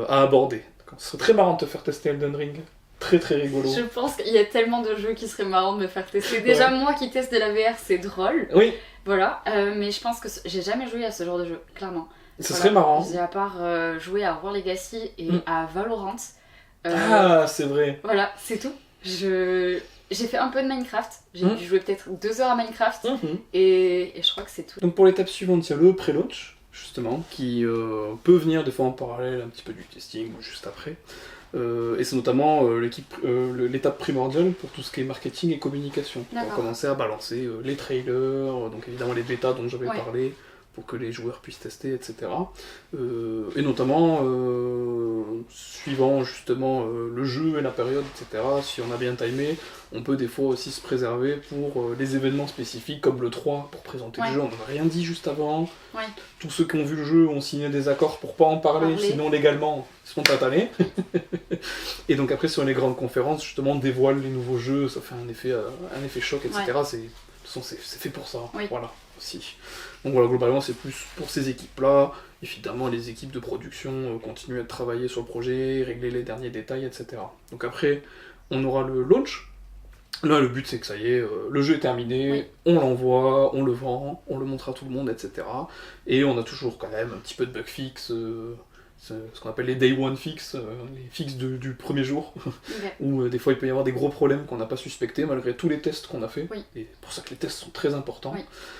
B: à aborder. Ce serait très marrant de te faire tester Elden Ring. Très très rigolo.
A: Je pense qu'il y a tellement de jeux qui seraient marrants de me faire tester. Déjà, moi qui teste de la VR, c'est drôle.
B: Oui.
A: Voilà, mais je pense que j'ai jamais joué à ce genre de jeu, clairement.
B: Ce serait marrant.
A: J'ai à part jouer à War Legacy et à Valorant.
B: Ah, c'est vrai.
A: Voilà, c'est tout. J'ai fait un peu de Minecraft, j'ai dû jouer peut-être 2 heures à Minecraft, et je crois que c'est tout.
B: Donc pour l'étape suivante, il y a le pré-launch, justement, qui peut venir des fois en parallèle un petit peu du testing ou juste après. Et c'est notamment l'étape primordiale pour tout ce qui est marketing et communication. On va commencer à balancer les trailers, donc évidemment les bêtas dont j'avais parlé, pour que les joueurs puissent tester, etc. Et notamment, suivant justement le jeu et la période, etc., si on a bien timé, on peut des fois aussi se préserver pour les événements spécifiques, comme le 3, pour présenter le jeu, on n'en a rien dit juste avant. Tous ceux qui ont vu le jeu ont signé des accords pour pas en parler. Sinon légalement, ils sont tatanés. Et donc après, sur les grandes conférences, justement, on dévoile les nouveaux jeux, ça fait un effet choc, etc. C'est fait pour ça, voilà, aussi. Donc voilà, globalement, c'est plus pour ces équipes-là. Évidemment, les équipes de production continuent à travailler sur le projet, régler les derniers détails, etc. Donc après, on aura le launch. Là, le but, c'est que ça y est, le jeu est terminé, on l'envoie, on le vend, on le montre à tout le monde, etc. Et on a toujours quand même un petit peu de bug fix, ce qu'on appelle les day one fix, les fixes du premier jour, où des fois il peut y avoir des gros problèmes qu'on n'a pas suspectés malgré tous les tests qu'on a fait, et c'est pour ça que les tests sont très importants.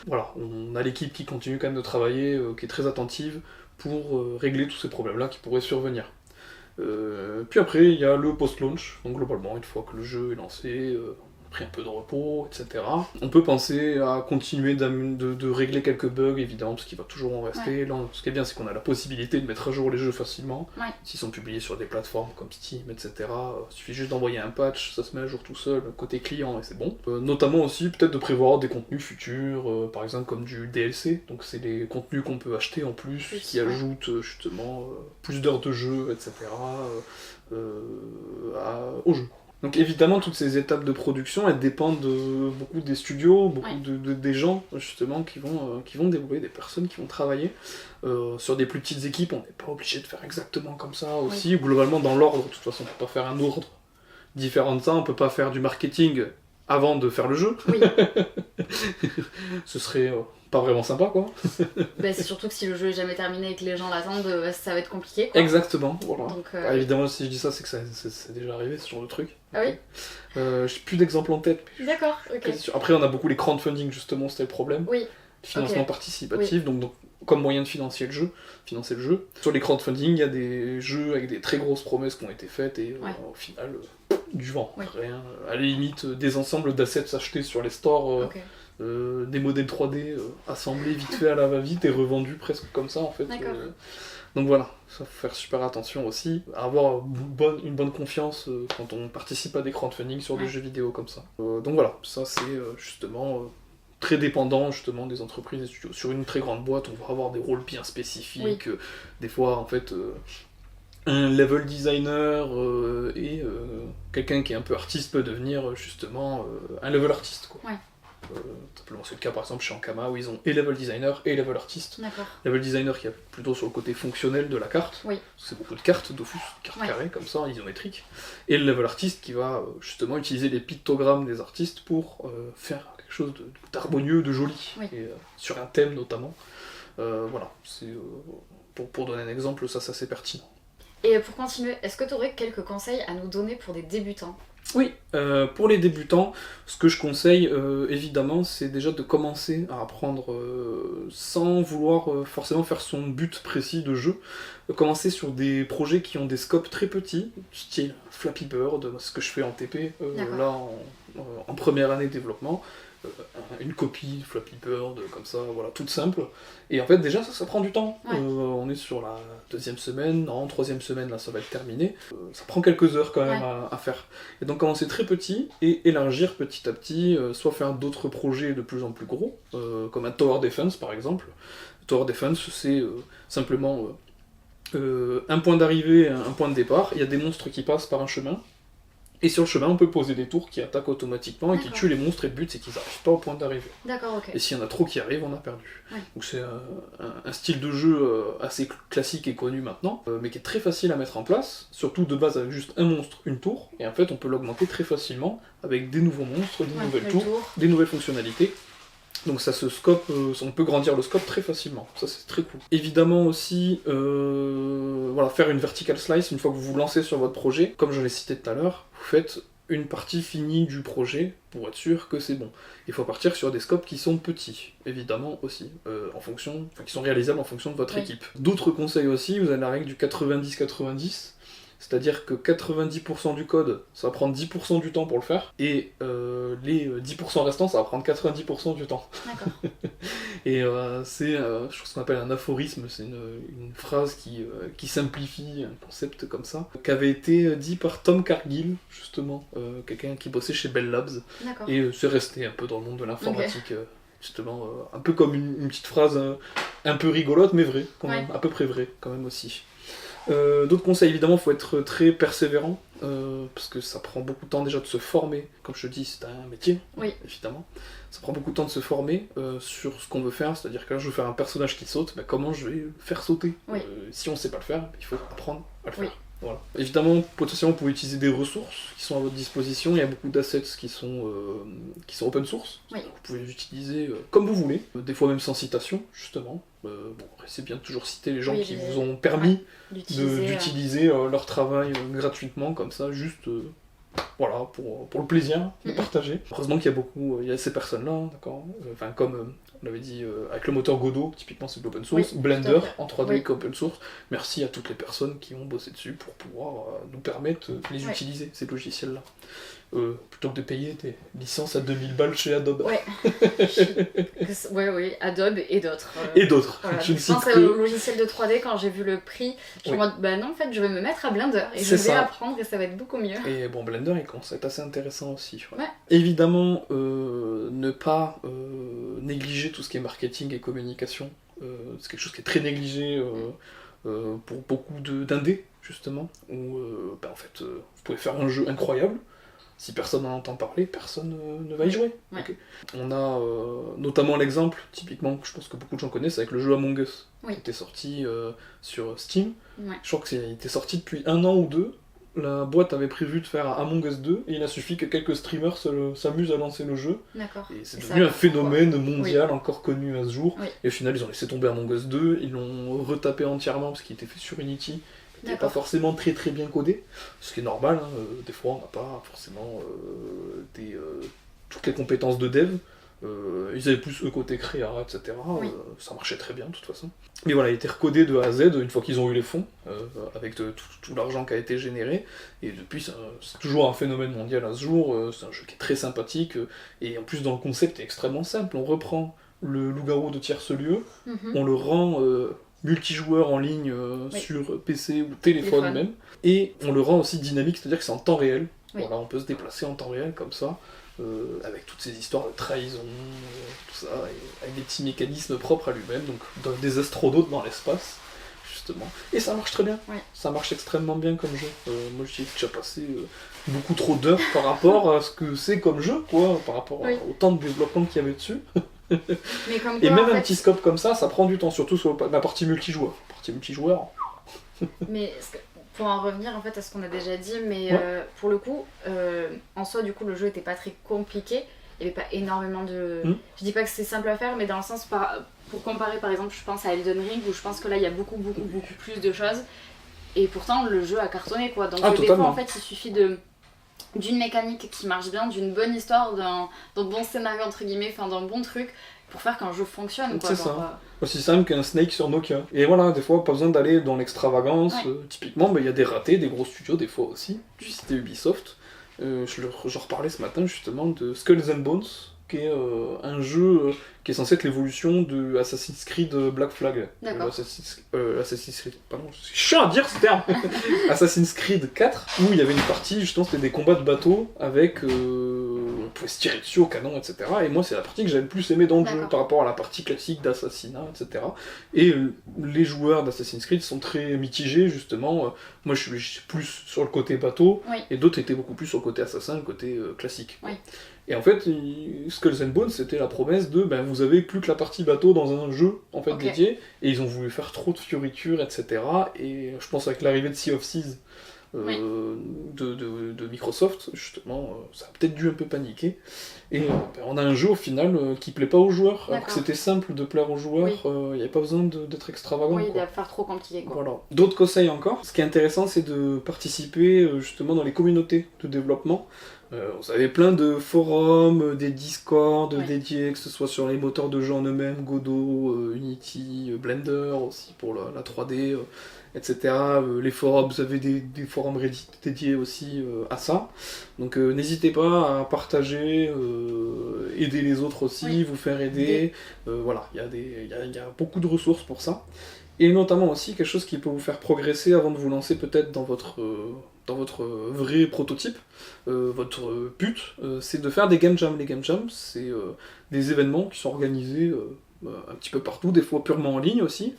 B: Voilà, on a l'équipe qui continue quand même de travailler, qui est très attentive pour régler tous ces problèmes-là qui pourraient survenir. Puis après il y a le post-launch, donc globalement une fois que le jeu est lancé, pris un peu de repos, etc. On peut penser à continuer de régler quelques bugs, évidemment, parce qu'il va toujours en rester. Là, ce qui est bien, c'est qu'on a la possibilité de mettre à jour les jeux facilement. S'ils sont publiés sur des plateformes comme Steam, etc., il suffit juste d'envoyer un patch, ça se met à jour tout seul, côté client, et c'est bon. Notamment aussi, peut-être de prévoir des contenus futurs, par exemple comme du DLC, donc c'est des contenus qu'on peut acheter en plus, qui ajoutent justement plus d'heures de jeu, etc., au jeu. Donc évidemment, toutes ces étapes de production, elles dépendent beaucoup des studios, beaucoup des gens, justement, qui vont développer, des personnes qui vont travailler. Sur des plus petites équipes, on n'est pas obligé de faire exactement comme ça aussi, globalement dans l'ordre. De toute façon, on ne peut pas faire un ordre différent de ça, on ne peut pas faire du marketing avant de faire le jeu.
A: Oui.
B: Ce serait pas vraiment sympa, quoi.
A: Bah, c'est surtout que si le jeu est jamais terminé et que les gens l'attendent, ça va être compliqué, quoi.
B: Exactement, voilà.
A: Donc,
B: Évidemment, si je dis ça, c'est que c'est déjà arrivé, ce genre de truc.
A: Ah oui.
B: J'ai plus d'exemples en tête.
A: D'accord, ok.
B: Après, on a beaucoup les crowdfunding, justement, c'était le problème.
A: Oui.
B: Financement
A: Ok.
B: participatif, donc comme moyen de financer le jeu. Sur les crowdfunding, il y a des jeux avec des très grosses promesses qui ont été faites et au final, du vent.
A: Oui.
B: Rien. À la limite, des ensembles d'assets achetés sur les stores,
A: Ok.
B: des modèles 3D assemblés vite fait à la va-vite et revendus presque comme ça en fait.
A: D'accord.
B: Donc voilà, ça faut faire super attention aussi, à avoir une bonne confiance quand on participe à des crowdfunding sur des jeux vidéo comme ça. Donc voilà, ça c'est justement très dépendant justement des entreprises et studios. Sur une très grande boîte, on va avoir des rôles bien spécifiques, des fois en fait un level designer et quelqu'un qui est un peu artiste peut devenir justement un level artiste, quoi.
A: Ouais.
B: Simplement, c'est le cas par exemple chez Ankama où ils ont et level designer et level artiste.
A: D'accord.
B: Level designer qui est plutôt sur le côté fonctionnel de la carte,
A: Oui.
B: c'est beaucoup de cartes, Dofus, cartes carrées comme ça, isométriques, et le level artiste qui va justement utiliser les pictogrammes des artistes pour faire quelque chose d'harmonieux, de joli, et, sur un thème notamment. Voilà, c'est pour donner un exemple, ça c'est pertinent.
A: Et pour continuer, est-ce que tu aurais quelques conseils à nous donner pour des débutants ?
B: Oui, pour les débutants, ce que je conseille évidemment, c'est déjà de commencer à apprendre sans vouloir forcément faire son but précis de jeu. Commencer sur des projets qui ont des scopes très petits, style Flappy Bird, ce que je fais en TP, là en première année de développement. Une copie Flappy Bird, comme ça, voilà, toute simple. Et en fait, déjà, ça prend du temps.
A: Ouais.
B: On est sur la 2e semaine, en 3e semaine, là, ça va être terminé. Ça prend quelques heures quand même à faire. Et donc, commencer très petit et élargir petit à petit, soit faire d'autres projets de plus en plus gros, comme un Tower Defense, par exemple. Tower Defense, c'est simplement un point d'arrivée, un point de départ. Il y a des monstres qui passent par un chemin. Et sur le chemin, on peut poser des tours qui attaquent automatiquement et qui tuent les monstres, et le but c'est qu'ils n'arrivent pas au point d'arrivée.
A: D'accord, ok.
B: Et s'il y en a trop qui arrivent, on a perdu.
A: Ouais.
B: Donc c'est un style de jeu assez classique et connu maintenant, mais qui est très facile à mettre en place, surtout de base avec juste un monstre, une tour, et en fait on peut l'augmenter très facilement avec des nouveaux monstres, des nouvelles tours, des nouvelles fonctionnalités. Donc ça se scope, on peut grandir le scope très facilement, ça c'est très cool. Évidemment aussi, voilà, faire une vertical slice une fois que vous vous lancez sur votre projet, comme je l'ai cité tout à l'heure, vous faites une partie finie du projet pour être sûr que c'est bon. Il faut partir sur des scopes qui sont petits, évidemment aussi, qui sont réalisables en fonction de votre équipe. D'autres conseils aussi, vous avez la règle du 90-90, c'est-à-dire que 90% du code, ça va prendre 10% du temps pour le faire, et les 10% restants, ça va prendre 90% du temps.
A: D'accord.
B: Et c'est ce qu'on appelle un aphorisme, c'est une phrase qui simplifie un concept comme ça, qui avait été dit par Tom Cargill, justement, quelqu'un qui bossait chez Bell Labs, et c'est resté un peu dans le monde de l'informatique. Justement, un peu comme une petite phrase un peu rigolote, mais vraie, quand même, à peu près vraie, quand même aussi. D'autres conseils, évidemment, il faut être très persévérant, parce que ça prend beaucoup de temps déjà de se former. Comme je te dis, c'est un métier, évidemment. Ça prend beaucoup de temps de se former sur ce qu'on veut faire, c'est-à-dire que là, je veux faire un personnage qui saute, ben, comment je vais le faire sauter si on ne sait pas le faire, il faut apprendre à le faire. Voilà. Évidemment, potentiellement, vous pouvez utiliser des ressources qui sont à votre disposition. Il y a beaucoup d'assets qui sont open source. Vous pouvez les utiliser comme vous voulez, des fois même sans citation, justement. Bon, après, c'est bien de toujours citer les gens qui vous ont permis d'utiliser leur travail gratuitement, comme ça, juste voilà, pour le plaisir de partager. Heureusement qu'il y a il y a ces personnes-là, d'accord. Enfin, comme on l'avait dit, avec le moteur Godot, typiquement c'est de l'open source, Blender en 3D qui est open source. Merci à toutes les personnes qui ont bossé dessus pour pouvoir nous permettre de les utiliser, ces logiciels-là. Plutôt que de payer des licences à 2000 balles chez Adobe.
A: Oui, Adobe et d'autres.
B: Et d'autres.
A: Voilà, je pense au logiciel de 3D, quand j'ai vu le prix, je suis en mode, bah non, en fait, je vais me mettre à Blender et je vais apprendre et ça va être beaucoup mieux.
B: Et bon, Blender, il commence à être assez intéressant aussi. Évidemment, ne pas négliger tout ce qui est marketing et communication. C'est quelque chose qui est très négligé pour beaucoup d'indés, justement, où en fait, vous pouvez faire un jeu incroyable. Si personne n'en entend parler, personne ne va y jouer. Okay. On a notamment l'exemple, typiquement, que je pense que beaucoup de gens connaissent, avec le jeu Among Us, qui était sorti sur Steam. Je crois qu'il était sorti depuis 1 an ou 2, la boîte avait prévu de faire Among Us 2, et il a suffi que quelques streamers s'amusent à lancer le jeu.
A: D'accord.
B: Et c'est
A: Et
B: devenu
A: ça,
B: un phénomène
A: oui.
B: mondial encore connu à ce jour.
A: Oui.
B: Et au final, ils ont laissé tomber Among Us 2, ils l'ont retapé entièrement parce qu'il était fait sur Unity. Il n'était pas
A: D'accord.
B: forcément très très bien codé, ce qui est normal, hein, des fois on n'a pas forcément toutes les compétences de dev. Ils avaient plus eux côté créa, etc.
A: Oui.
B: Ça marchait très bien de toute façon. Mais voilà, il était recodé de A à Z une fois qu'ils ont eu les fonds, avec tout l'argent qui a été généré. Et depuis, c'est toujours un phénomène mondial à ce jour. C'est un jeu qui est très sympathique. Et en plus, dans le concept, est extrêmement simple. On reprend le loup-garou de tierce lieu, on le rend multijoueur en ligne
A: Oui.
B: sur PC ou téléphone même. Et on le rend aussi dynamique, c'est-à-dire que c'est en temps réel.
A: Oui.
B: Voilà, on peut se déplacer en temps réel comme ça. Avec toutes ces histoires de trahison, tout ça, et avec des petits mécanismes propres à lui-même, donc des astronautes dans l'espace, justement. Et ça marche très bien,
A: Ouais.
B: ça marche extrêmement bien comme jeu. Moi j'y ai déjà passé beaucoup trop d'heures par rapport à ce que c'est comme jeu, quoi, par rapport
A: Oui.
B: au temps de développement qu'il y avait dessus.
A: Mais comme
B: Et
A: quoi,
B: même
A: en
B: un
A: fait,
B: petit scope comme ça prend du temps, surtout sur la partie multijoueur.
A: mais pour en revenir en fait à ce qu'on a déjà dit, mais
B: Ouais.
A: pour le coup, en soi du coup le jeu était pas très compliqué, il n'y avait pas énormément de... Je dis pas que c'est simple à faire, mais dans le sens, pour comparer par exemple, je pense à Elden Ring, où je pense que là il y a beaucoup plus de choses, et pourtant le jeu a cartonné quoi, donc des fois
B: Totalement.
A: en fait il suffit d'une mécanique qui marche bien, d'une bonne histoire, d'un bon scénario entre guillemets, enfin d'un bon truc, pour faire qu'un jeu fonctionne quoi.
B: C'est
A: genre,
B: ça. Aussi simple qu'un Snake sur Nokia. Et voilà, des fois, pas besoin d'aller dans l'extravagance.
A: Ouais.
B: Typiquement, il y a des ratés, des gros studios, des fois aussi. Tu citais Ubisoft. J'en reparlais ce matin, justement, de Skulls and Bones, qui est un jeu qui est censé être l'évolution de Assassin's Creed Black Flag.
A: D'accord.
B: Assassin's Creed, pardon, je suis chiant à dire ce terme. Assassin's Creed 4, où il y avait une partie, justement, c'était des combats de bateaux avec... on pouvait se tirer dessus au canon, etc. Et moi, c'est la partie que j'avais le plus aimé dans le jeu,
A: D'accord.
B: par rapport à la partie classique d'assassinat, etc. Et les joueurs d'Assassin's Creed sont très mitigés, justement. Moi, je suis plus sur le côté bateau,
A: Oui.
B: et d'autres étaient beaucoup plus sur le côté assassin, le côté classique.
A: Oui.
B: Et en fait, Skulls and Bones, c'était la promesse de vous avez plus que la partie bateau dans un jeu en fait
A: Ok.
B: dédié, et ils ont voulu faire trop de fioritures, etc. Et je pense avec l'arrivée de Sea of Thieves
A: Oui.
B: de Microsoft, justement, ça a peut-être dû un peu paniquer. Et on a un jeu au final qui plaît pas aux joueurs, alors que
A: D'accord.
B: c'était simple de plaire aux joueurs, il
A: Oui.
B: n'y avait pas besoin d'être extravagant.
A: Oui, il
B: quoi.
A: va faire trop compliqué quoi.
B: Voilà. D'autres conseils encore. Ce qui est intéressant, c'est de participer justement dans les communautés de développement. Vous avez plein de forums, des Discord
A: Ouais.
B: dédiés, que ce soit sur les moteurs de jeu en eux-mêmes, Godot, Unity, Blender aussi pour la 3D, etc. Les forums, vous avez des forums Reddit dédiés aussi à ça. Donc n'hésitez pas à partager, aider les autres aussi,
A: Oui.
B: vous faire aider. Voilà, il y a beaucoup de ressources pour ça. Et notamment aussi quelque chose qui peut vous faire progresser avant de vous lancer peut-être dans votre vrai prototype. Votre but, c'est de faire des game jams. Les game jams, c'est des événements qui sont organisés un petit peu partout, des fois purement en ligne aussi,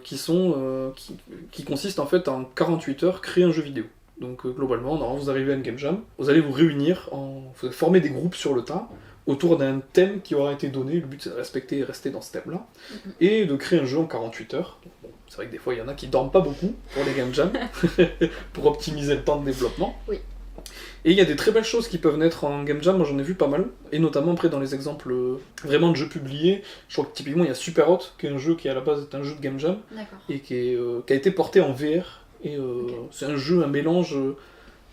B: qui consistent en fait en 48 heures créer un jeu vidéo. Donc globalement, normalement, vous arrivez à une game jam, vous allez vous réunir, vous allez former des groupes sur le tas, autour d'un thème qui aura été donné. Le but c'est de respecter et rester dans ce thème-là, et de créer un jeu en 48 heures. Bon, c'est vrai que des fois il y en a qui dorment pas beaucoup pour les game jams, pour optimiser le temps de développement.
A: Oui.
B: Et il y a des très belles choses qui peuvent naître en game jam, moi j'en ai vu pas mal, et notamment après dans les exemples vraiment de jeux publiés, je crois que typiquement il y a Super Hot, qui est un jeu qui à la base est un jeu de game jam,
A: D'accord.
B: et qui a été porté en VR, et c'est un jeu, un mélange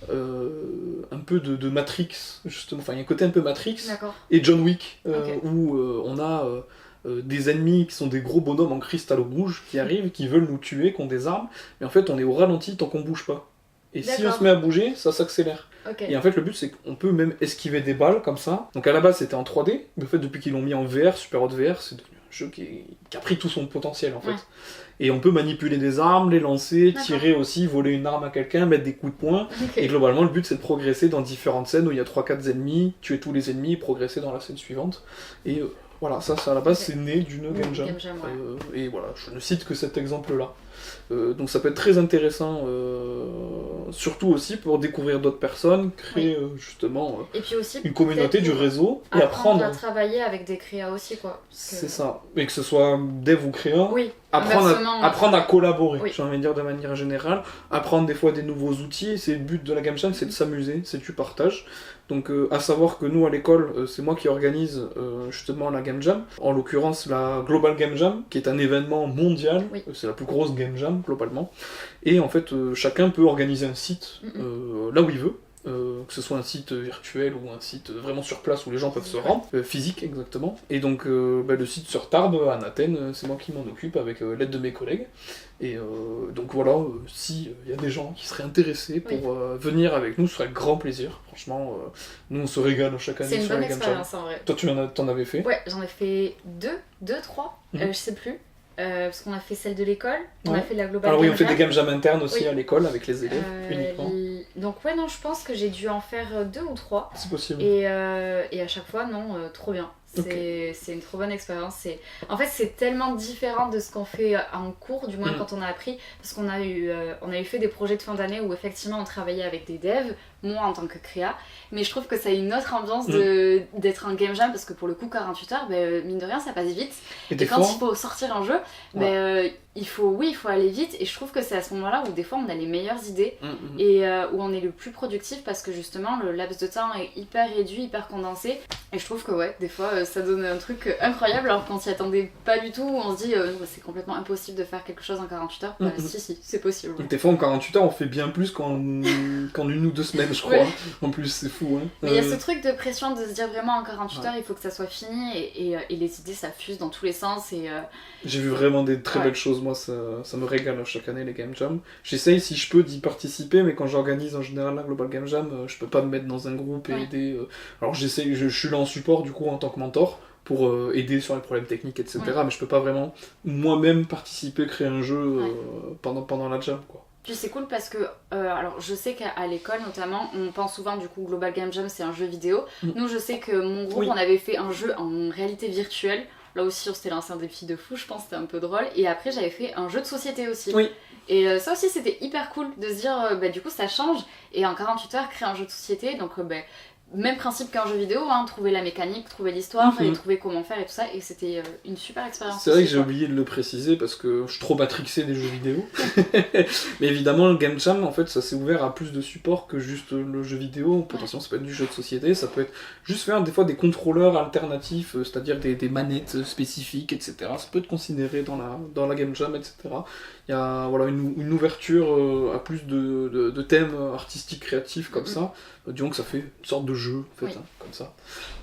B: un peu de Matrix, justement, enfin il y a un côté un peu Matrix,
A: D'accord.
B: et John Wick,
A: Ok.
B: où on a des ennemis qui sont des gros bonhommes en cristal rouge qui arrivent, qui veulent nous tuer, qui ont des armes, mais en fait on est au ralenti tant qu'on bouge pas. Et si on
A: D'accord.
B: se met à bouger, ça s'accélère.
A: Ok.
B: Et en fait le but c'est qu'on peut même esquiver des balles comme ça. Donc à la base c'était en 3D, mais en fait depuis qu'ils l'ont mis en VR, Super Hot VR, c'est devenu un jeu qui a pris tout son potentiel en fait.
A: Ouais.
B: Et on peut manipuler des armes, les lancer,
A: D'accord.
B: tirer aussi, voler une arme à quelqu'un, mettre des coups de poing.
A: Ok.
B: Et globalement, le but c'est de progresser dans différentes scènes où il y a 3-4 ennemis, tuer tous les ennemis, progresser dans la scène suivante. Et voilà, ça à la base
A: Ok.
B: c'est né d'une game jam.
A: Game jam, ouais.
B: Et voilà, je ne cite que cet exemple-là. Donc ça peut être très intéressant, surtout aussi pour découvrir d'autres personnes, créer justement
A: Et puis aussi
B: une communauté
A: peut-être
B: du
A: pour
B: réseau et
A: apprendre
B: apprendre.
A: à travailler avec des créas aussi quoi. Parce que-
B: C'est ça. Et que ce soit dev ou créant,
A: Oui.
B: apprendre à collaborer,
A: Oui.
B: j'ai envie de dire de manière générale, apprendre des fois des nouveaux outils, c'est le but de la Game Jam, c'est de s'amuser, c'est du partage. Donc à savoir que nous à l'école, c'est moi qui organise justement la Game Jam, en l'occurrence la Global Game Jam, qui est un événement mondial,
A: Oui.
B: C'est la plus grosse Game Jam globalement, et en fait chacun peut organiser un site là où il veut. Que ce soit un site virtuel ou un site vraiment sur place où les gens peuvent se rendre, physique exactement. Et donc le site sur Tarbes, à Athènes, c'est moi qui m'en occupe avec l'aide de mes collègues. Et donc voilà, si il y a des gens qui seraient intéressés pour venir avec nous, ce serait avec grand plaisir. Franchement, nous on se régale chaque année
A: C'est une
B: sur
A: bonne
B: les Game Jam.
A: expérience en vrai.
B: Toi t'en avais fait?
A: Ouais, j'en ai fait deux, trois, je sais plus. Parce qu'on a fait celle de l'école, on a fait la Global
B: Alors oui, on
A: Game
B: fait
A: Jam.
B: des Game Jam internes aussi
A: Oui.
B: à l'école avec les élèves uniquement.
A: Donc ouais, non, je pense que j'ai dû en faire 2 ou 3.
B: C'est possible.
A: Et à chaque fois, non, trop bien. C'est une trop bonne expérience. En fait, c'est tellement différent de ce qu'on fait en cours, du moins quand on a appris, parce qu'on a eu fait des projets de fin d'année où effectivement on travaillait avec des devs, moi en tant que créa, mais je trouve que ça a une autre ambiance d'être un game jam, parce que pour le coup 48 heures, mine de rien ça passe vite, et quand il faut sortir un jeu, il faut aller vite, et je trouve que c'est à ce moment-là où des fois on a les meilleures idées et où on est le plus productif, parce que justement le laps de temps est hyper réduit, hyper condensé, et je trouve que ouais, des fois ça donne un truc incroyable, alors qu'on s'y attendait pas du tout, on se dit c'est complètement impossible de faire quelque chose en 48 heures. Si, c'est possible.
B: Donc, des fois en 48 heures on fait bien plus qu'en une ou 2 semaines, je crois. En plus c'est fou. Hein.
A: Mais il y a ce truc de pression de se dire vraiment en 48 heures il faut que ça soit fini, et les idées ça fuse dans tous les sens.
B: J'ai vu vraiment des très belles choses, moi ça me régale chaque année les Game Jam. J'essaye si je peux d'y participer, mais quand j'organise en général la Global Game Jam, je peux pas me mettre dans un groupe et aider. Alors j'essaye, je suis là en support du coup en tant que mentor pour aider sur les problèmes techniques, etc. Mais je peux pas vraiment moi-même participer, créer un jeu pendant la jam, quoi.
A: Puis c'est cool parce que, alors je sais qu'à l'école notamment, on pense souvent du coup Global Game Jam c'est un jeu vidéo. Nous je sais que mon groupe on avait fait un jeu en réalité virtuelle. Là aussi on s'était lancé un défi de fou, je pense, c'était un peu drôle. Et après j'avais fait un jeu de société aussi. Et ça aussi c'était hyper cool de se dire, du coup ça change. Et en 48 heures créer un jeu de société, donc même principe qu'un jeu vidéo, trouver la mécanique, trouver l'histoire, et trouver comment faire et tout ça, et c'était une super expérience.
B: C'est vrai que j'ai oublié de le préciser parce que je suis trop matrixé des jeux vidéo. Mais évidemment, le Game Jam, en fait, ça s'est ouvert à plus de supports que juste le jeu vidéo. Potentiellement, ça peut être du jeu de société, ça peut être juste faire des fois des contrôleurs alternatifs, c'est-à-dire des manettes spécifiques, etc. Ça peut être considéré dans la Game Jam, etc. Il y a une ouverture à plus de thèmes artistiques, créatifs comme ça. Disons que ça fait une sorte de jeu, en fait, comme ça.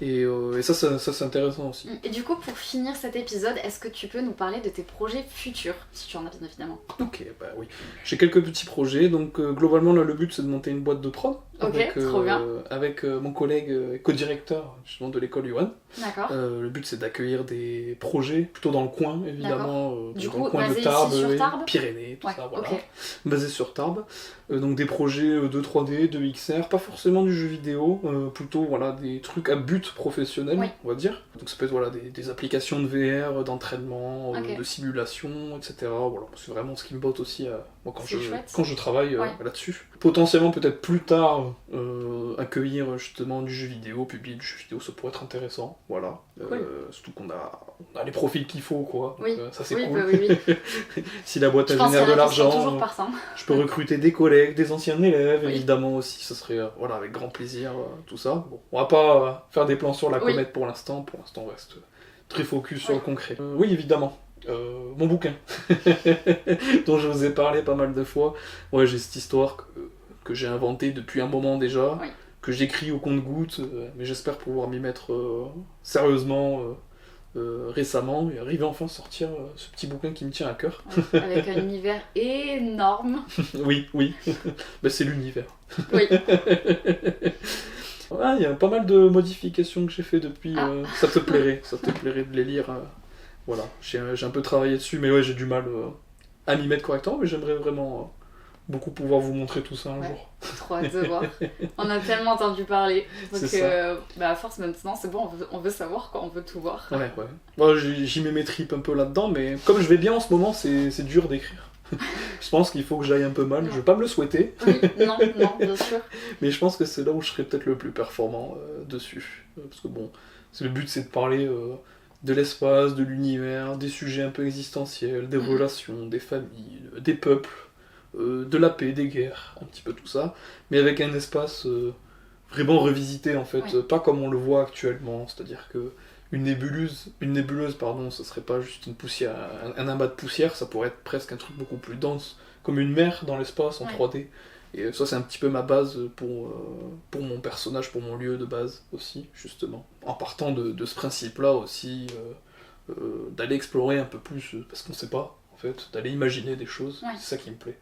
B: Et ça c'est intéressant aussi.
A: Et du coup, pour finir cet épisode, est-ce que tu peux nous parler de tes projets futurs, si tu en as bien évidemment?
B: Ok, oui. J'ai quelques petits projets, donc globalement là le but c'est de monter une boîte de prod.
A: Trop bien.
B: Avec mon collègue co-directeur justement de l'école Yuan.
A: D'accord.
B: Le but c'est d'accueillir des projets plutôt dans le coin évidemment,
A: du
B: dans
A: coup,
B: le coin de
A: basé
B: Tarbes,
A: ici sur Tarbes
B: Pyrénées, tout ça, voilà.
A: Okay.
B: Basé sur Tarbes. Donc des projets de 3D, de XR, pas forcément du jeu vidéo, plutôt des trucs à but professionnel, on va dire. Donc ça peut être des applications de VR, d'entraînement, de simulation, etc. Voilà, c'est vraiment ce qui me botte aussi moi, quand je travaille là-dessus. Potentiellement peut-être plus tard accueillir justement du jeu vidéo, publier du jeu vidéo, ça pourrait être intéressant, voilà.
A: Cool.
B: Surtout qu'on a les profils qu'il faut, quoi. Donc, ça c'est cool.
A: Oui.
B: Si la boîte génère de l'argent,
A: je
B: peux recruter des collègues, des anciens élèves, évidemment aussi, ça serait avec grand plaisir, tout ça. Bon, on va pas faire des plans sur la comète pour l'instant on reste très focus sur le concret. Oui, évidemment. Mon bouquin, dont je vous ai parlé pas mal de fois. J'ai cette histoire que j'ai inventée depuis un moment déjà, que j'écris au compte-gouttes, mais j'espère pouvoir m'y mettre sérieusement récemment et arriver enfin à sortir ce petit bouquin qui me tient à cœur.
A: Avec un univers énorme.
B: Oui. C'est l'univers.
A: Oui.
B: Il y a pas mal de modifications que j'ai fait depuis. Ça te plairait de les lire. Voilà, j'ai un peu travaillé dessus, mais j'ai du mal à m'y mettre correctement, mais j'aimerais vraiment beaucoup pouvoir vous montrer tout ça un jour.
A: Trop hâte de voir. On a tellement entendu parler, donc à force maintenant, c'est bon, on veut savoir quoi, on veut tout voir.
B: Ouais. Moi, j'y mets mes tripes un peu là-dedans, mais comme je vais bien en ce moment, c'est dur d'écrire. Je pense qu'il faut que j'aille un peu mal, je vais pas me le souhaiter.
A: Oui, non, bien sûr.
B: Mais je pense que c'est là où je serai peut-être le plus performant dessus. Parce que bon, le but c'est de parler de l'espace, de l'univers, des sujets un peu existentiels, des relations, des familles, des peuples, de la paix, des guerres, un petit peu tout ça, mais avec un espace vraiment revisité en fait, pas comme on le voit actuellement, c'est-à-dire que une nébuleuse, pardon, ce serait pas juste une poussière, un amas de poussière, ça pourrait être presque un truc beaucoup plus dense, comme une mer dans l'espace en 3D. Et ça, c'est un petit peu ma base pour mon personnage, pour mon lieu de base aussi, justement. En partant de ce principe-là aussi, d'aller explorer un peu plus, parce qu'on sait pas, en fait, d'aller imaginer des choses, c'est ça qui me plaît.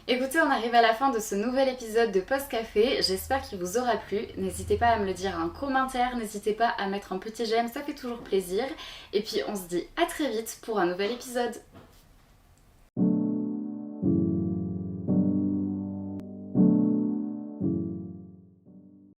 A: Écoutez, on arrive à la fin de ce nouvel épisode de Post Café, j'espère qu'il vous aura plu. N'hésitez pas à me le dire en commentaire, n'hésitez pas à mettre un petit j'aime, ça fait toujours plaisir. Et puis on se dit à très vite pour un nouvel épisode.